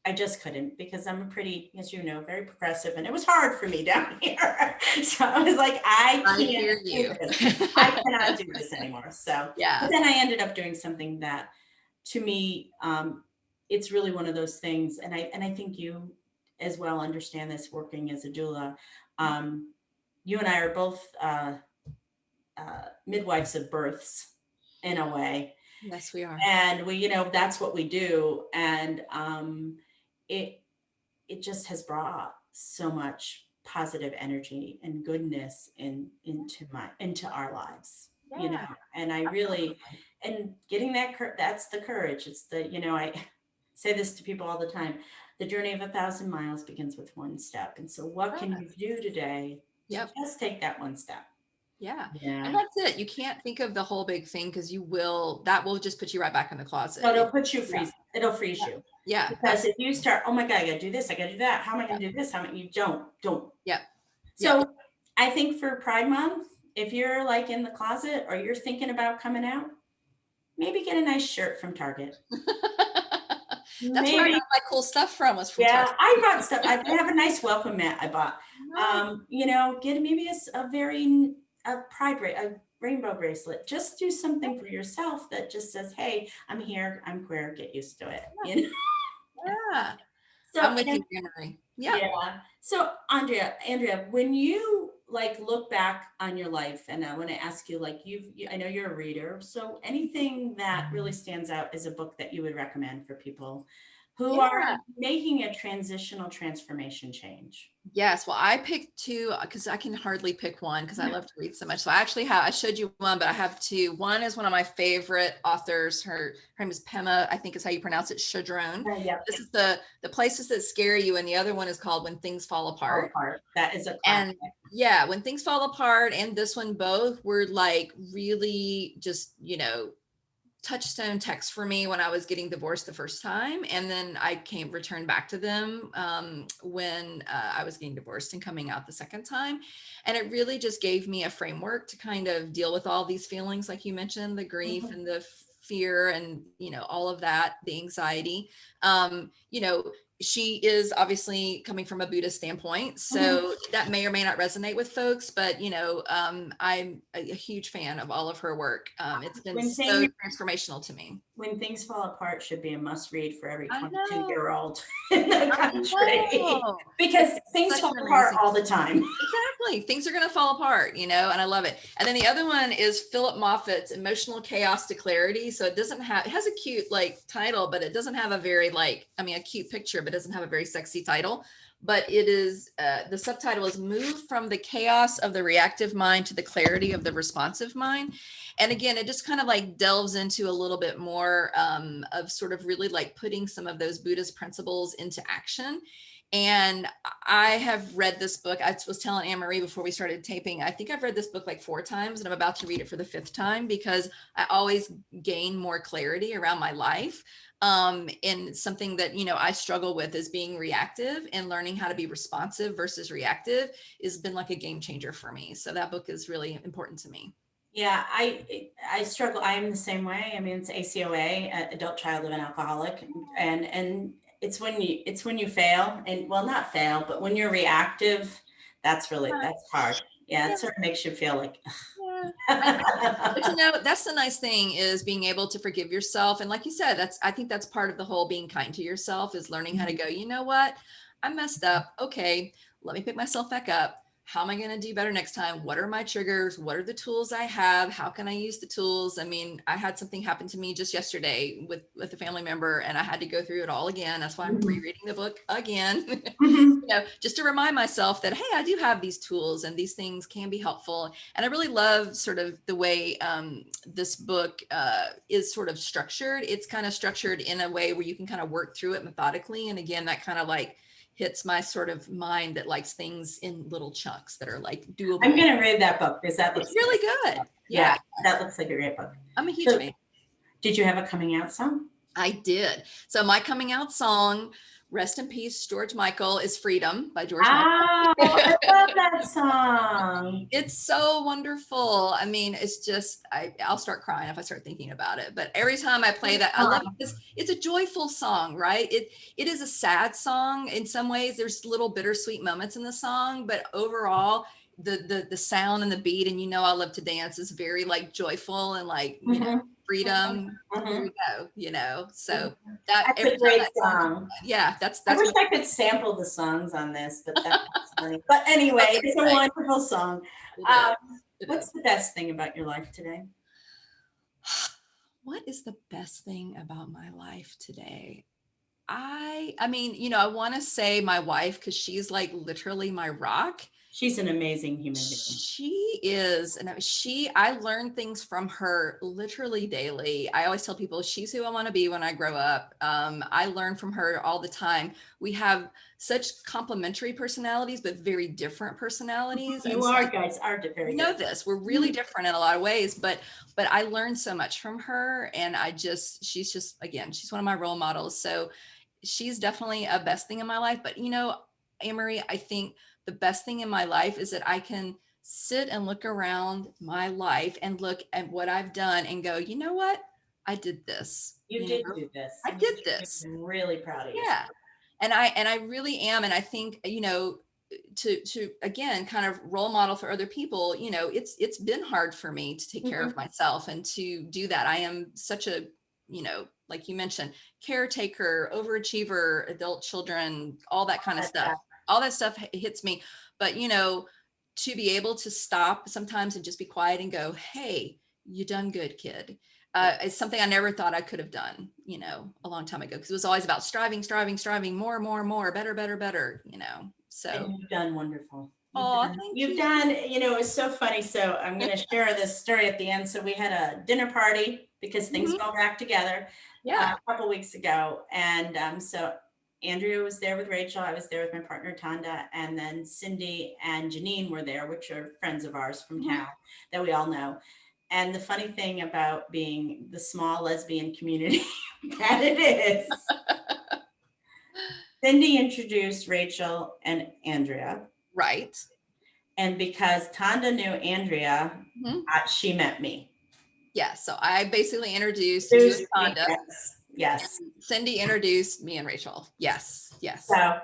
Speaker 1: I just couldn't, because I'm a pretty, as you know, very progressive, and it was hard for me down here. So I was like, I
Speaker 2: hear
Speaker 1: can't
Speaker 2: you.
Speaker 1: do this. I cannot do this anymore. So
Speaker 2: Yeah.
Speaker 1: but then I ended up doing something that, to me, it's really one of those things, and I think you as well understand this, working as a doula. You and I are both midwives of births in a way.
Speaker 2: Yes, we are.
Speaker 1: And we, that's what we do. And it just has brought so much positive energy and goodness into our lives,
Speaker 2: Yeah.
Speaker 1: and I really, and getting that's the courage. It's I say this to people all the time. The journey of 1,000 miles begins with one step. And so what can you do today to just take that one step?
Speaker 2: Yeah.
Speaker 1: Yeah.
Speaker 2: And that's it. You can't think of the whole big thing, because that will just put you right back in the closet.
Speaker 1: No, it'll put you freeze. It'll freeze you.
Speaker 2: Yeah.
Speaker 1: Because if you start, oh my God, I gotta do this, I gotta do that. How am I gonna do this? You don't.
Speaker 2: Yeah.
Speaker 1: So I think for Pride Month, if you're like in the closet or you're thinking about coming out, maybe get a nice shirt from Target.
Speaker 2: That's where I got my cool stuff from, was from Target.
Speaker 1: I bought stuff. I have a nice welcome mat I bought. Get maybe a rainbow bracelet. Just do something for yourself that just says, hey, I'm here, I'm queer, get used to it.
Speaker 2: Yeah.
Speaker 1: So
Speaker 2: I'm with you, Emery. Yeah.
Speaker 1: So Andrea, when you look back on your life, and I want to ask you, I know you're a reader, so anything that really stands out as a book that you would recommend for people who are making a transitional transformation change?
Speaker 2: Yes. Well, I picked two, because I can hardly pick one, because I love to read so much. So I showed you one, but I have two. One is one of my favorite authors. Her name is Pema, I think is how you pronounce it, Chadron. This is the Places That Scare You. And the other one is called When Things Fall Apart.
Speaker 1: That is a classic.
Speaker 2: And When Things Fall Apart and this one both were really just, touchstone text for me when I was getting divorced the first time. And then I returned back to them when I was getting divorced and coming out the second time. And it really just gave me a framework to kind of deal with all these feelings, like you mentioned, the grief and the fear and, all of that, the anxiety. She is obviously coming from a Buddhist standpoint, so that may or may not resonate with folks, but I'm a huge fan of all of her work. It's been so transformational to me.
Speaker 1: When Things Fall Apart should be a must read for every 22-year-old in the country, because things fall apart all the time.
Speaker 2: Exactly. Things are going to fall apart, and I love it. And then the other one is Philip Moffat's Emotional Chaos to Clarity. So it has a cute title, but it doesn't have a very a cute picture, but doesn't have a very sexy title. But it is, the subtitle is Move from the Chaos of the Reactive Mind to the Clarity of the Responsive Mind. And again, it just kind of delves into a little bit more of sort of really putting some of those Buddhist principles into action. And I have read this book. I was telling Anne Marie before we started taping, I think I've read this book like 4 times, and I'm about to read it for the 5th time because I always gain more clarity around my life. And something that, I struggle with is being reactive, and learning how to be responsive versus reactive has been like a game changer for me. So that book is really important to me.
Speaker 1: Yeah, I struggle. I'm the same way. I mean, it's ACOA, adult child of an alcoholic, and it's when you fail, and well, not fail, but when you're reactive, that's hard. Yeah,
Speaker 2: Yeah,
Speaker 1: it sort of makes you feel like.
Speaker 2: yeah. But that's the nice thing, is being able to forgive yourself. And like you said, I think that's part of the whole being kind to yourself, is learning how to go, you know what? I messed up. Okay, let me pick myself back up. How am I going to do better next time? What are my triggers? What are the tools I have? How can I use the tools? I mean, I had something happen to me just yesterday with a family member, and I had to go through it all again. That's why I'm rereading the book again. Just to remind myself that, hey, I do have these tools, and these things can be helpful. And I really love sort of the way this book is sort of structured. It's kind of structured in a way where you can kind of work through it methodically. And again, that kind of like hits my sort of mind that likes things in little chunks that are like doable.
Speaker 1: I'm going to read that book because that looks
Speaker 2: It's really good.
Speaker 1: Yeah, that looks like a great book.
Speaker 2: I'm a huge fan.
Speaker 1: Did you have a coming out song?
Speaker 2: I did. So my coming out song, rest in peace, George Michael, is Freedom by George Michael.
Speaker 1: Oh, I love that song.
Speaker 2: It's so wonderful. I mean, it's just, I'll start crying if I start thinking about it. But every time I play that, I love it because it's a joyful song, right? It is a sad song in some ways. There's little bittersweet moments in the song, but overall, the sound and the beat, and I love to dance, is very like joyful and like, freedom. Here we go, so
Speaker 1: that's a great song.
Speaker 2: Yeah, that's
Speaker 1: I wish I could sample the songs on this, but that's funny. But anyway, it's a wonderful song. What's the best thing about your life today?
Speaker 2: What is the best thing about my life today? I mean, I want to say my wife, because she's like literally my rock.
Speaker 1: She's an amazing human being.
Speaker 2: She is. And I learn things from her literally daily. I always tell people she's who I want to be when I grow up. I learn from her all the time. We have such complementary personalities, but very different personalities.
Speaker 1: You guys are very
Speaker 2: different. This. We're really different in a lot of ways, but I learned so much from her. And she's just, again, she's one of my role models. So she's definitely a best thing in my life. But Anne-Marie, I think the best thing in my life is that I can sit and look around my life and look at what I've done and go, you know what? I did this.
Speaker 1: You did do this.
Speaker 2: I did this.
Speaker 1: I'm really proud of you.
Speaker 2: Yeah. And I really am. And I think, to again, kind of role model for other people, it's been hard for me to take care of myself and to do that. I am such a, like you mentioned, caretaker, overachiever, adult children, all that kind of stuff. All that stuff hits me. But, to be able to stop sometimes and just be quiet and go, hey, you done good, kid. It's something I never thought I could have done, a long time ago, because it was always about striving, more, better, so.
Speaker 1: And you've done wonderful.
Speaker 2: You've
Speaker 1: done, it's so funny. So I'm going to share this story at the end. So we had a dinner party because things go back together a couple weeks ago. And so Andrea was there with Rachel. I was there with my partner, Tanda, and then Cindy and Janine were there, which are friends of ours from town that we all know. And the funny thing about being the small lesbian community that it is, Cindy introduced Rachel and Andrea.
Speaker 2: Right.
Speaker 1: And because Tanda knew Andrea, she met me.
Speaker 2: Yeah. So I basically introduced you and Tanda.
Speaker 1: Yes.
Speaker 2: Cindy introduced me and Rachel. Yes.
Speaker 1: So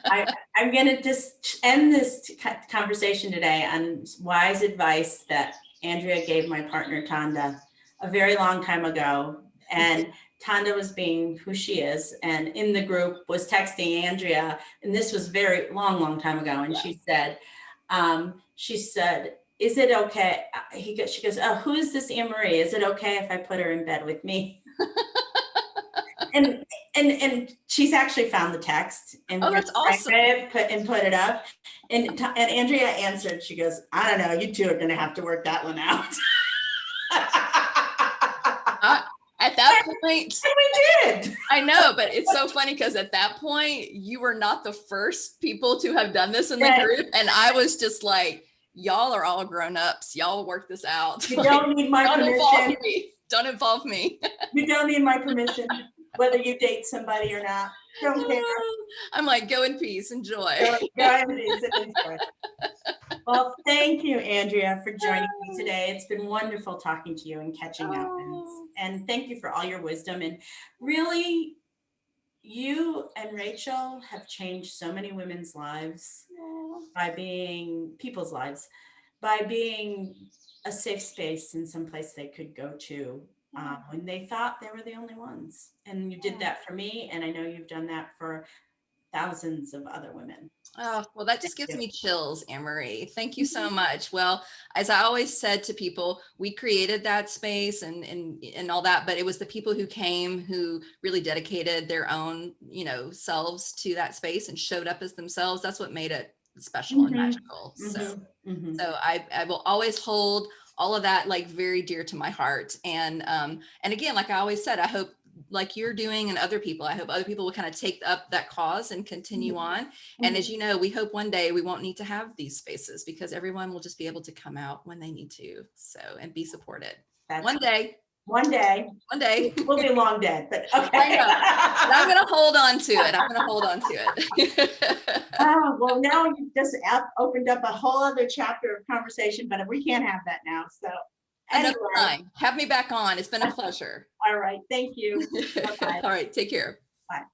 Speaker 1: I'm going to just end this conversation today on wise advice that Andrea gave my partner, Tanda, a very long time ago. And Tanda was being who she is, and in the group was texting Andrea. And this was very long time ago. And she said, is it okay? She goes, oh, who is this Anne-Marie? Is it okay if I put her in bed with me? And she's actually found the text and
Speaker 2: that's awesome.
Speaker 1: put it up. And Andrea answered, she goes, I don't know, you two are going to have to work that one out.
Speaker 2: At that point,
Speaker 1: And we did.
Speaker 2: I know, but it's so funny because at that point, you were not the first people to have done this in the
Speaker 1: Right.
Speaker 2: group. And I was just like, y'all are all grown ups. Y'all work this out.
Speaker 1: You
Speaker 2: Like,
Speaker 1: don't need my
Speaker 2: don't involve
Speaker 1: permission.
Speaker 2: me. Don't involve me.
Speaker 1: You don't need my permission, whether you date somebody or not. Don't care.
Speaker 2: I'm like, go in peace. Enjoy.
Speaker 1: Go ahead and enjoy. Well, thank you, Andrea, for joining me today. It's been wonderful talking to you and catching up. And thank you for all your wisdom. And really, you and Rachel have changed so many women's lives by being people's lives, by being a safe space in some place they could go to when they thought they were the only ones. And you did that for me. And I know you've done that for thousands of other women.
Speaker 2: Oh, well, that just gives me chills, Anne-Marie. Thank you so much. Well, as I always said to people, we created that space and all that, but it was the people who came who really dedicated their own, selves to that space and showed up as themselves. That's what made it special and magical. So I will always hold all of that like very dear to my heart. And again, like I always said, I hope like you're doing and other people, I hope other people will kind of take up that cause and continue on. And as you know, we hope one day we won't need to have these spaces because everyone will just be able to come out when they need to. So, and be supported. One day.
Speaker 1: We'll be long dead, but okay.
Speaker 2: I know. But I'm going to hold on to it.
Speaker 1: Well, now you've just opened up a whole other chapter of conversation, but we can't have that now. So
Speaker 2: another time, have me back on. It's been a pleasure.
Speaker 1: All right. Thank you. Bye-bye.
Speaker 2: All right. Take care.
Speaker 1: Bye.